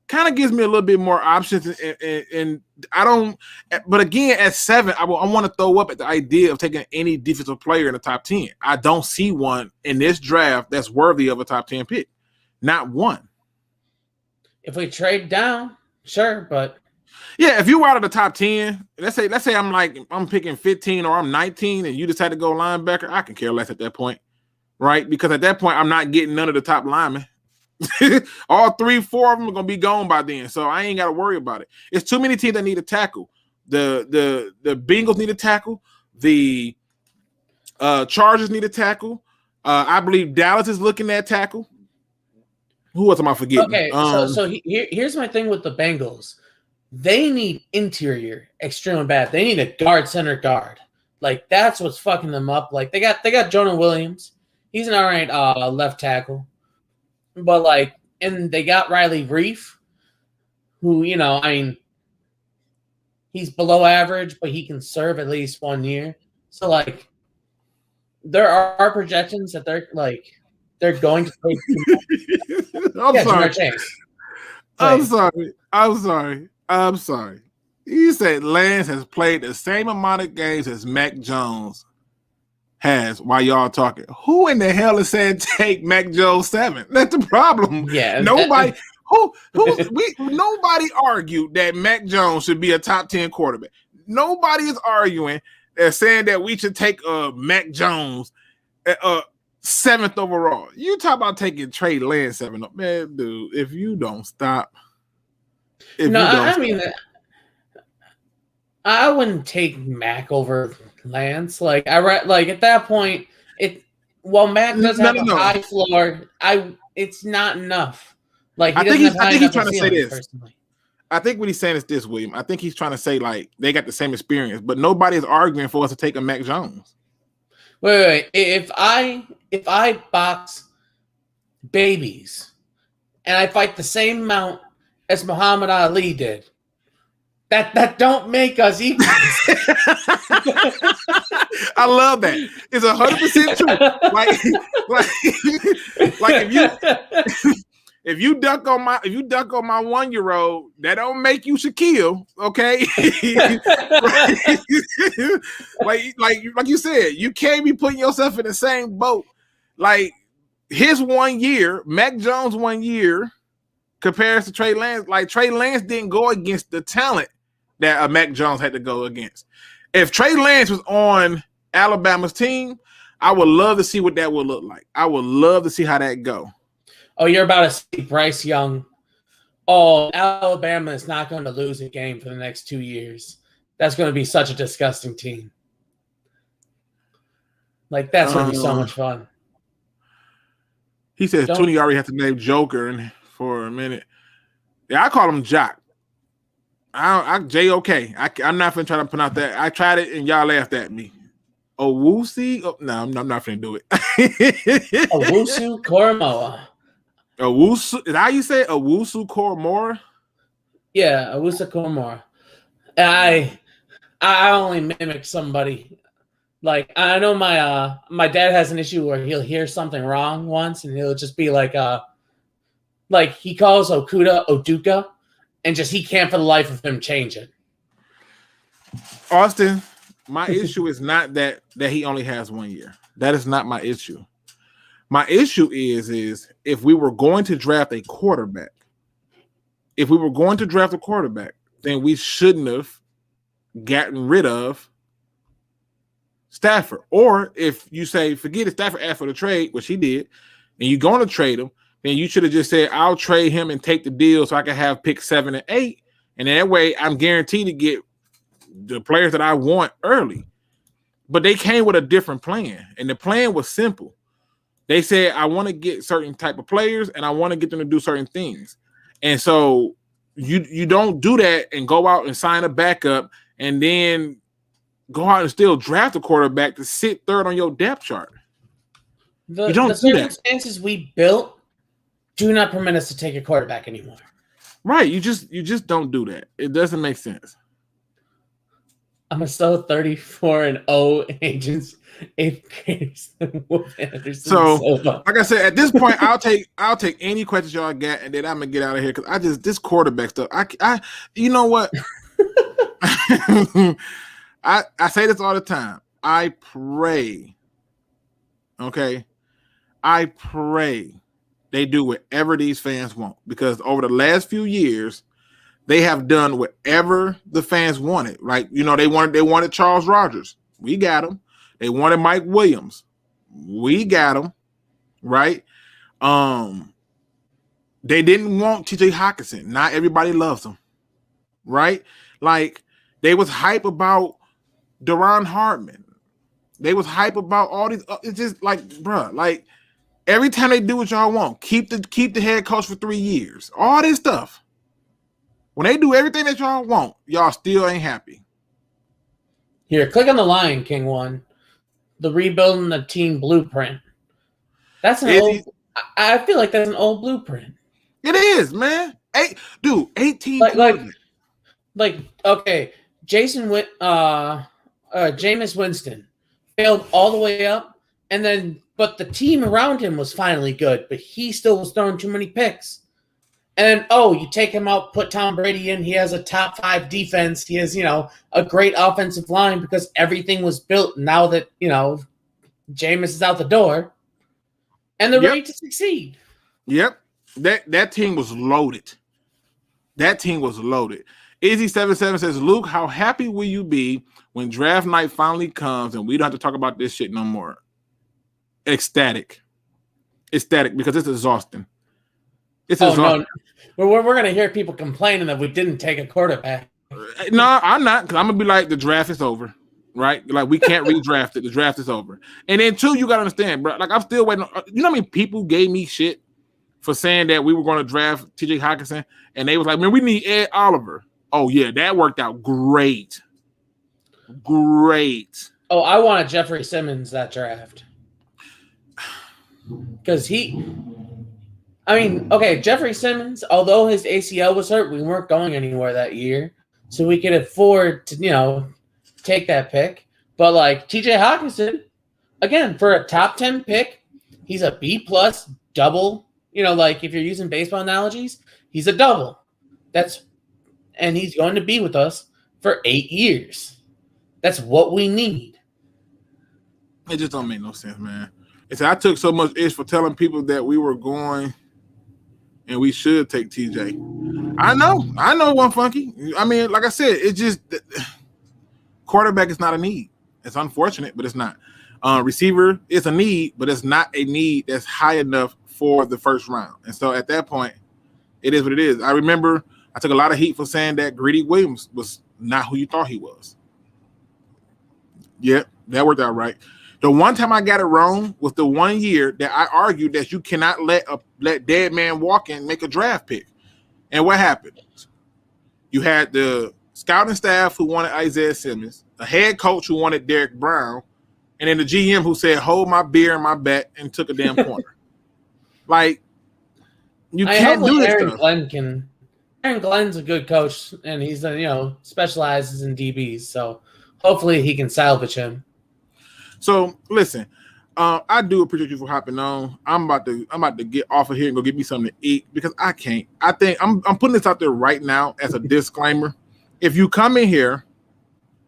kind of gives me a little bit more options. And I don't, but again, at 7, I want to throw up at the idea of taking any defensive player in the top 10. I don't see one in this draft that's worthy of a top 10 pick. Not one. If we trade down, sure, but yeah, if you were out of the top 10, let's say I'm picking 15 or I'm 19 and you decide to go linebacker, I can care less at that point, right? Because at that point, I'm not getting none of the top linemen. All 3, 4 of them are gonna be gone by then, so I ain't got to worry about it. It's too many teams that need a tackle. The Bengals need a tackle. The Chargers need a tackle. I believe Dallas is looking at tackle. Who else am I forgetting? Okay, here's my thing with the Bengals. They need interior extremely bad. They need a center guard. Like, that's what's fucking them up. Like, they got Jonah Williams. He's an all right left tackle. But, like, and they got Riley Reef, who, he's below average, but he can serve at least 1 year. So, like, there are projections that they're going to play. I'm sorry. You said Lance has played the same amount of games as Mac Jones has while y'all talking. Who in the hell is saying take Mac Jones 7? That's the problem. Yeah. Nobody nobody argued that Mac Jones should be a top 10 quarterback. Nobody is arguing and saying that we should take Mac Jones 7th overall. You talk about taking Trey Lance 7 up, man, dude. If you don't stop, I wouldn't take Mac over Lance. Like at that point, Mac does have a high floor. It's not enough. Like I think he's trying to say this. Personally. I think what he's saying is this, William. I think he's trying to say like they got the same experience, but nobody is arguing for us to take a Mac Jones. Wait. If I box babies and I fight the same amount as Muhammad Ali did. That don't make us equals. I love that. It's 100% true. Like if you dunk on my 1-year-old, that don't make you Shaquille, okay? like you said, you can't be putting yourself in the same boat. Like his 1 year, Mac Jones 1 year compares to Trey Lance. Like Trey Lance didn't go against the talent that Mac Jones had to go against. If Trey Lance was on Alabama's team, I would love to see what that would look like. I would love to see how that go. Oh, you're about to see Bryce Young. Oh, Alabama is not going to lose a game for the next 2 years. That's going to be such a disgusting team. Like, that's going to be so much fun. He says Tony already has to name Joker for a minute. Yeah, I call him Jock. J-O-K. I'm not going to try to pronounce that. I tried it and y'all laughed at me. Owusu? Oh, no, I'm not going to do it. Owusu Koromoa. Owusu? Is that how you say it? Owusu Koromoa? Yeah, Owusu Koromoa. I only mimic somebody. Like, I know my dad has an issue where he'll hear something wrong once and he'll just be like he calls Okuda Oduka. And just he can't for the life of him change it. Austin, my issue is not that he only has 1 year. That is not my issue. My issue is if we were going to draft a quarterback, then we shouldn't have gotten rid of Stafford. Or if you say, forget it, Stafford asked for the trade, which he did, and you're going to trade him, then you should have just said, I'll trade him and take the deal so I can have pick 7 and 8. And that way I'm guaranteed to get the players that I want early. But they came with a different plan. And the plan was simple. They said, I want to get certain type of players and I want to get them to do certain things. And so you don't do that and go out and sign a backup and then go out and still draft a quarterback to sit third on your depth chart. The circumstances we built do not permit us to take a quarterback anymore. Right. You just don't do that. It doesn't make sense. I'm still 34-0 agents, 8th graders. So, like I said, at this point, I'll take any questions y'all got, and then I'm gonna get out of here because this quarterback stuff. I you know what? I say this all the time. I pray. Okay, I pray they do whatever these fans want because over the last few years, they have done whatever the fans wanted. Like, you know, they wanted Charles Rogers. We got him. They wanted Mike Williams. We got him. Right? They didn't want TJ Hockenson. Not everybody loves him. Right? Like, they was hype about Duron Hartman. They was hype about all these. It's just like, bruh, like, every time they do what y'all want, keep the head coach for 3 years. All this stuff. When they do everything that y'all want, y'all still ain't happy. Here, click on the Lion King one. The rebuilding the team blueprint. That's an old. I feel like that's an old blueprint. It is, man. 18. Like okay, Jameis Winston failed all the way up, but the team around him was finally good, but he still was throwing too many picks. And you take him out, put Tom Brady in. He has a top 5 defense. He has, a great offensive line because everything was built. Now that Jameis is out the door, and they're ready to succeed. Yep, that team was loaded. Easy77 says, Luke, how happy will you be when draft night finally comes and we don't have to talk about this shit no more? Ecstatic, because it's exhausting. It's exhausting. No. We're going to hear people complaining that we didn't take a quarterback. No, I'm not, because I'm going to be like, the draft is over, right? Like, we can't redraft it. The draft is over. And then, two, you got to understand, bro, like, I'm still waiting. You know how many people gave me shit for saying that we were going to draft TJ Hockenson? And they was like, man, we need Ed Oliver. Oh, yeah, that worked out great. Great. Oh, I wanted Jeffrey Simmons that draft. Because I mean, okay, Jeffrey Simmons, although his ACL was hurt, we weren't going anywhere that year. So we could afford to, take that pick. But like TJ Hawkinson, again, for a top 10 pick, he's a B plus double. Like if you're using baseball analogies, he's a double. And he's going to be with us for 8 years. That's what we need. It just don't make no sense, man. I took so much ish for telling people that we were going and we should take TJ. I know one funky. I mean, like I said, it just quarterback is not a need. It's unfortunate, but it's not. Receiver is a need, but it's not a need that's high enough for the first round. And so at that point, it is what it is. I remember I took a lot of heat for saying that Greedy Williams was not who you thought he was. Yep, that worked out right. The one time I got it wrong was the 1 year that I argued that you cannot let dead man walk and make a draft pick. And what happened? You had the scouting staff who wanted Isaiah Simmons, a head coach who wanted Derek Brown, and then the GM who said, hold my beer and my bat, and took a damn corner. Like, you can't do this stuff. Aaron Glenn's a good coach, and he's specializes in DBs, so hopefully he can salvage him. So listen, I do appreciate you for hopping on. I'm about to get off of here and go get me something to eat because I can't. I think I'm putting this out there right now as a disclaimer. If you come in here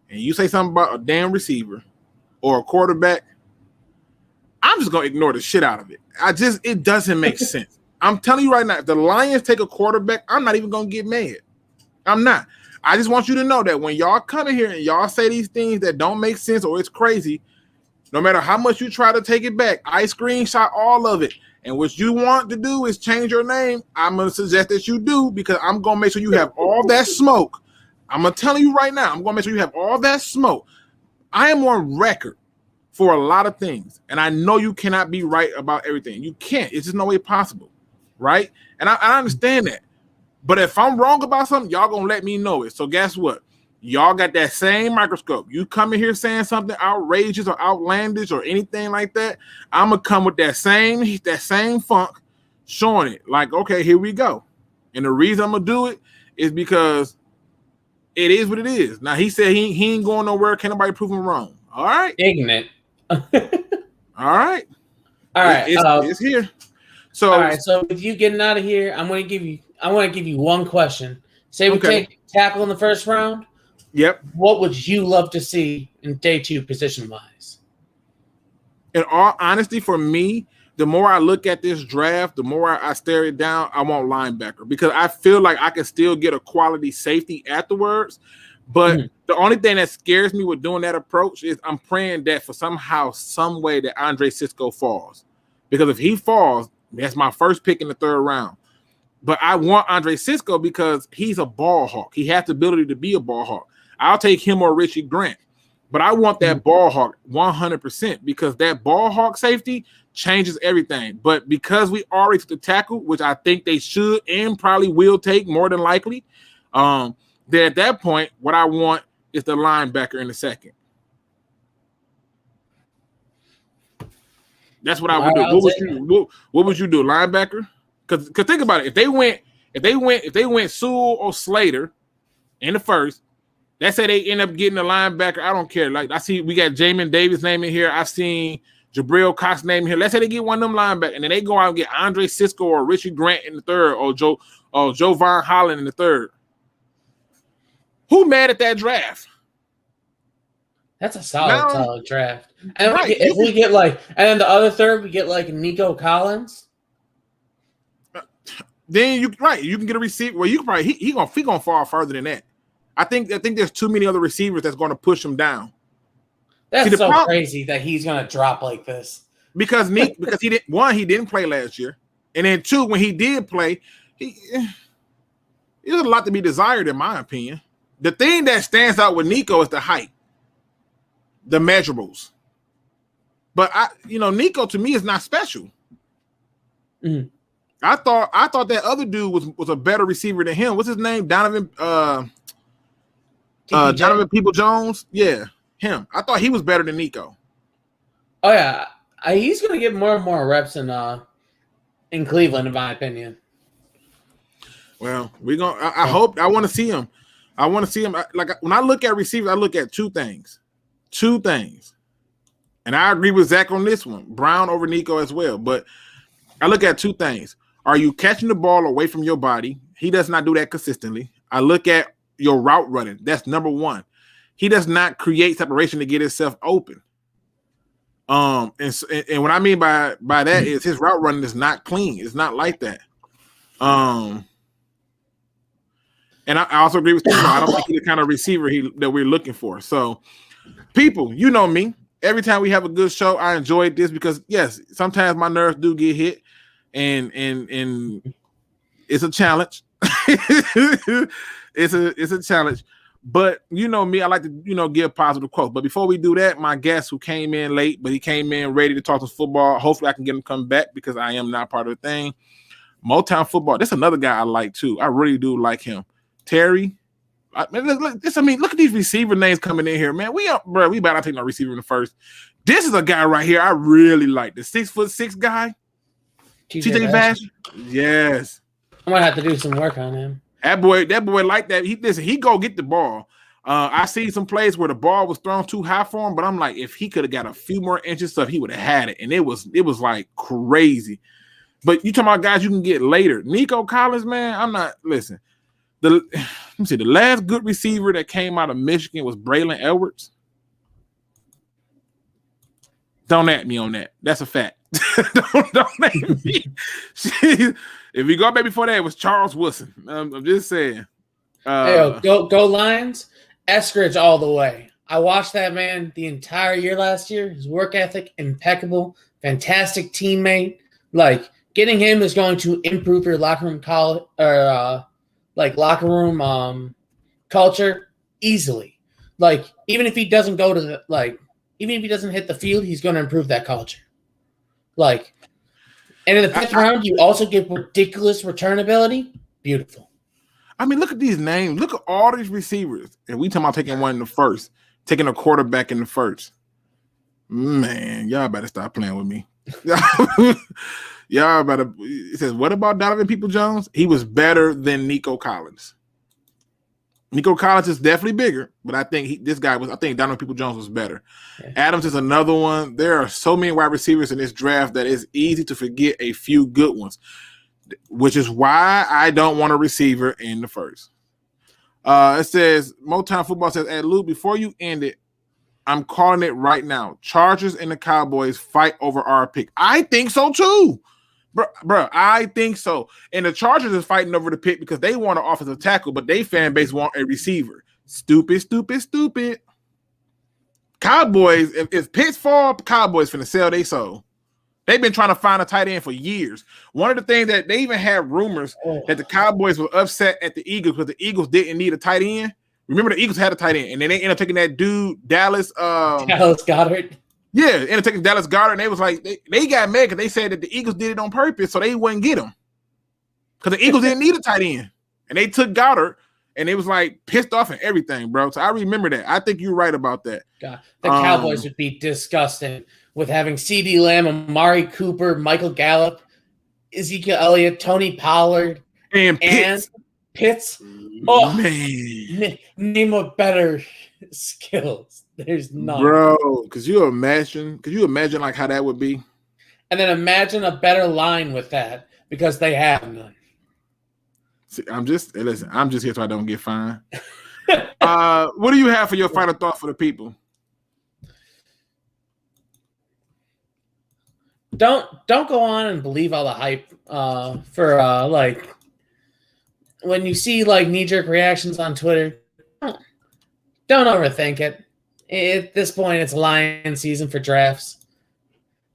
and you say something about a damn receiver or a quarterback, I'm just gonna ignore the shit out of it. It doesn't make sense. I'm telling you right now, if the Lions take a quarterback, I'm not even gonna get mad. I'm not. I just want you to know that when y'all come in here and y'all say these things that don't make sense or it's crazy, no matter how much you try to take it back, I screenshot all of it. And what you want to do is change your name. I'm going to suggest that you do because I'm going to make sure you have all that smoke. I'm going to tell you right now, I'm going to make sure you have all that smoke. I am on record for a lot of things. And I know you cannot be right about everything. You can't. It's just no way possible. Right? And I understand that. But if I'm wrong about something, y'all going to let me know it. So guess what? Y'all got that same microscope. You come in here saying something outrageous or outlandish or anything like that, I'm gonna come with that same funk, showing it like, okay, here we go. And the reason I'm gonna do it is because it is what it is. Now he said he ain't going nowhere. Can't nobody prove him wrong. All right, ignorant. All right. It's here. So all right. So with you getting out of here, I want to give you one question. Say we take tackle in the first round. Yep. What would you love to see in day 2 position-wise? In all honesty, for me, the more I look at this draft, the more I stare it down, I want linebacker because I feel like I can still get a quality safety afterwards. But the only thing that scares me with doing that approach is I'm praying that for somehow, some way that Andre Cisco falls. Because if he falls, that's my first pick in the 3rd round. But I want Andre Cisco because he's a ball hawk. He has the ability to be a ball hawk. I'll take him or Richie Grant. But I want that ball hawk 100% because that ball hawk safety changes everything. But because we already took the tackle, which I think they should and probably will take more than likely, then at that point, what I want is the linebacker in the 2nd. That's what I would do. What would you do, linebacker? Because think about it. If they went Sewell or Slater in the 1st, let's say they end up getting a linebacker. I don't care. Like I see, we got Jamin Davis name in here. I've seen Jabril Cox name in here. Let's say they get one of them linebackers, and then they go out and get Andre Cisco or Richie Grant in the 3rd, or Joe Von Holland in the 3rd. Who mad at that draft? That's a solid draft. And if we get and then the other 3rd, we get Nico Collins. Then you can get a receiver. Well, you can probably he gonna fall further than that. I think there's too many other receivers that's going to push him down. That's crazy that he's going to drop like this. Because he didn't play last year, and then 2, when he did play, there's a lot to be desired in my opinion. The thing that stands out with Nico is the height, the measurables. But Nico to me is not special. Mm. I thought that other dude was a better receiver than him. What's his name? Donovan Peoples-Jones. Yeah, him. I thought he was better than Nico. Oh yeah, he's gonna get more and more reps in in Cleveland, in my opinion. Well, I want to see him. I want to see him. When I look at receivers, I look at two things. And I agree with Zach on this one. Brown over Nico as well. But I look at two things. Are you catching the ball away from your body? He does not do that consistently. I look at your route running. That's number one. He does not create separation to get himself open. And what I mean by that is his route running is not clean. It's not like that. And I also agree with you. I don't think he's the kind of receiver that we're looking for. So, people, you know me. Every time we have a good show, I enjoy this because, yes, sometimes my nerves do get hit, and it's a challenge. It's a challenge. But you know me, I like to give positive quotes. But before we do that, my guest who came in late, but he came in ready to talk to football. Hopefully, I can get him to come back because I am not part of the thing. Motown football. That's another guy I like too. I really do like him. Terry. Look at these receiver names coming in here, man. We better not take no receiver in the first. This is a guy right here I really like. The 6'6" guy. TJ Bash. Yes. I'm gonna have to do some work on him. That boy like that. He go get the ball. I see some plays where the ball was thrown too high for him, but I'm like, if he could have got a few more inches up, he would have had it. And it was like crazy. But you talking about guys you can get later. Nico Collins, man, I'm not listen. Let me see. The last good receiver that came out of Michigan was Braylon Edwards. Don't at me on that. That's a fact. don't at me. If we go back before that, it was Charles Woodson. I'm just saying. Go Lions. Eskridge all the way. I watched that man the entire year last year. His work ethic, impeccable, fantastic teammate. Like getting him is going to improve your locker room culture easily. Like even if he doesn't go to even if he doesn't hit the field, he's going to improve that culture. Like, and in the fifth round, you also get ridiculous returnability. Beautiful. I mean, look at these names. Look at all these receivers. And we talking about taking one in the first, taking a quarterback in the first. Man, y'all better stop playing with me. Y'all better. It says, what about Donovan Peoples-Jones? He was better than Nico Collins. Nico Collins is definitely bigger, but I think Donovan Peoples-Jones was better. Yeah. Adams is another one. There are so many wide receivers in this draft that it's easy to forget a few good ones, which is why I don't want a receiver in the first. It says, Motown Football says, hey, Luke, before you end it, I'm calling it right now. Chargers and the Cowboys fight over our pick. I think so too. Bro, I think so. And the Chargers is fighting over the pick because they want an offensive tackle, but they fan base want a receiver. Stupid. Cowboys, if Pitts fall, Cowboys finna sell they soul. They've been trying to find a tight end for years. One of the things that they even had rumors that the Cowboys were upset at the Eagles because the Eagles didn't need a tight end. Remember the Eagles had a tight end, and then they ended up taking that dude, Dallas Goedert. Yeah, ended up taking Dallas Goedert, and they was like, they got mad because they said that the Eagles did it on purpose, so they wouldn't get him. Because the Eagles didn't need a tight end. And they took Goddard, and it was like pissed off and everything, bro. So I remember that. I think you're right about that. God, the Cowboys would be disgusting with having CeeDee Lamb, Amari Cooper, Michael Gallup, Ezekiel Elliott, Tony Pollard, and Pitts. Oh, man. Name a better skills. There's none. Bro, could you imagine like how that would be? And then imagine a better line with that because they have none. See, I'm just here so I don't get fined. What do you have for your final thought for the people? Don't go on and believe all the hype for like when you see like knee-jerk reactions on Twitter. Don't overthink it. At this point, it's Lion season for drafts.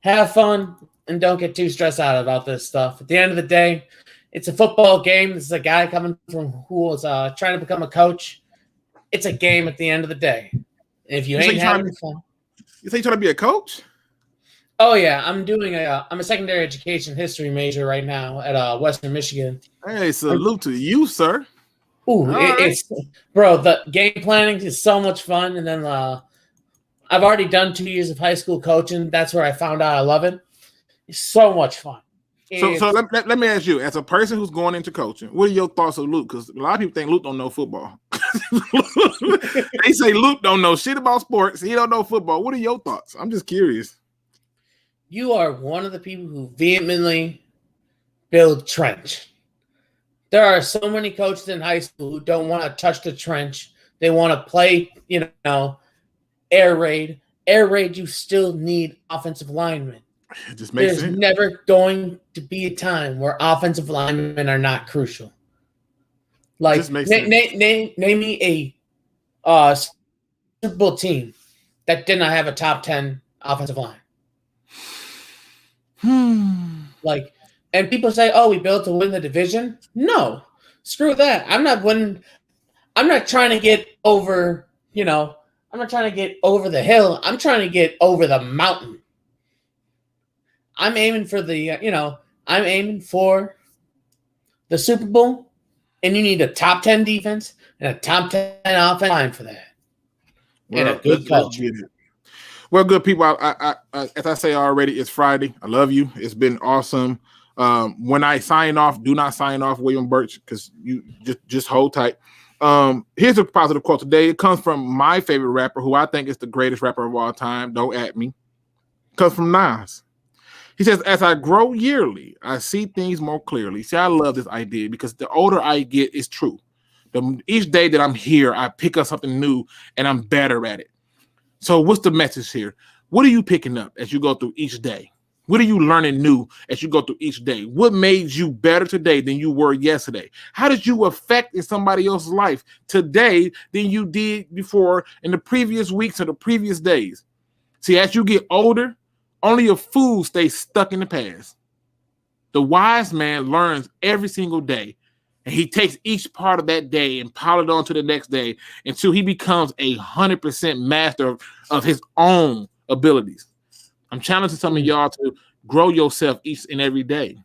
Have fun and don't get too stressed out about this stuff. At the end of the day, it's a football game. This is a guy coming from who was trying to become a coach. It's a game at the end of the day. If you ain't having fun. You think you're trying to be a coach? Oh yeah, I'm a secondary education history major right now at Western Michigan. Hey, salute to you, sir. Ooh, bro, the game planning is so much fun. And then I've already done 2 years of high school coaching. That's where I found out I love it. It's so much fun. So let me ask you, as a person who's going into coaching, what are your thoughts of Luke? Because a lot of people think Luke don't know football. They say Luke don't know shit about sports. He don't know football. What are your thoughts? I'm just curious. You are one of the people who vehemently build trench. There are so many coaches in high school who don't want to touch the trench. They want to play, air raid. Air raid, you still need offensive linemen. It just makes There's sense. never going to be a time where offensive linemen are not crucial. Like, name me a Super Bowl team that did not have a top 10 offensive line. Like, and people say, "Oh, we built to win the division." No, screw that. I'm not winning. I'm not trying to get over. I'm not trying to get over the hill. I'm trying to get over the mountain. I'm aiming for I'm aiming for the Super Bowl, and you need a top 10 defense and a top 10 offensive line for that. Well, and a good coach. Well, good people. I as I say already, it's Friday. I love you. It's been awesome. When I sign off, do not sign off, William Birch, because you just hold tight. Here's a positive quote today. It comes from my favorite rapper, who I think is the greatest rapper of all time. Don't at me. It comes from Nas. He says, "As I grow yearly, I see things more clearly." See, I love this idea because the older I get, it's true. Each day that I'm here, I pick up something new and I'm better at it. So what's the message here? What are you picking up as you go through each day? What are you learning new as you go through each day? What made you better today than you were yesterday? How did you affect in somebody else's life today than you did before in the previous weeks or the previous days? See, as you get older, only a fool stays stuck in the past. The wise man learns every single day, and he takes each part of that day and pile it on to the next day until he becomes 100% master of his own abilities. I'm challenging some of y'all to grow yourself each and every day.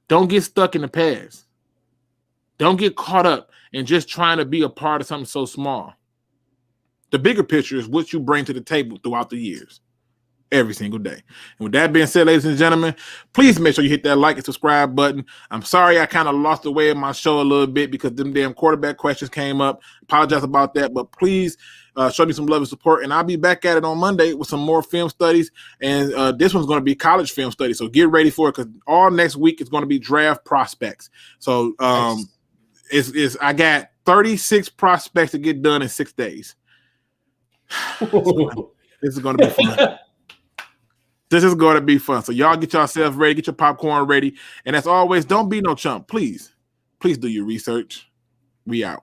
Don't get stuck in the past. Don't get caught up in just trying to be a part of something so small. The bigger picture is what you bring to the table throughout the years. Every single day. And with that being said, ladies and gentlemen, please make sure you hit that like and subscribe button. I'm sorry I kind of lost the way of my show a little bit because them damn quarterback questions came up. Apologize about that, but please show me some love and support, and I'll be back at it on Monday with some more film studies, and this one's going to be college film studies, so get ready for it because all next week is going to be draft prospects. So nice. I got 36 prospects to get done in 6 days. This is going to be fun. This is going to be fun. So y'all get yourself ready, get your popcorn ready. And as always, don't be no chump. Please do your research. We out.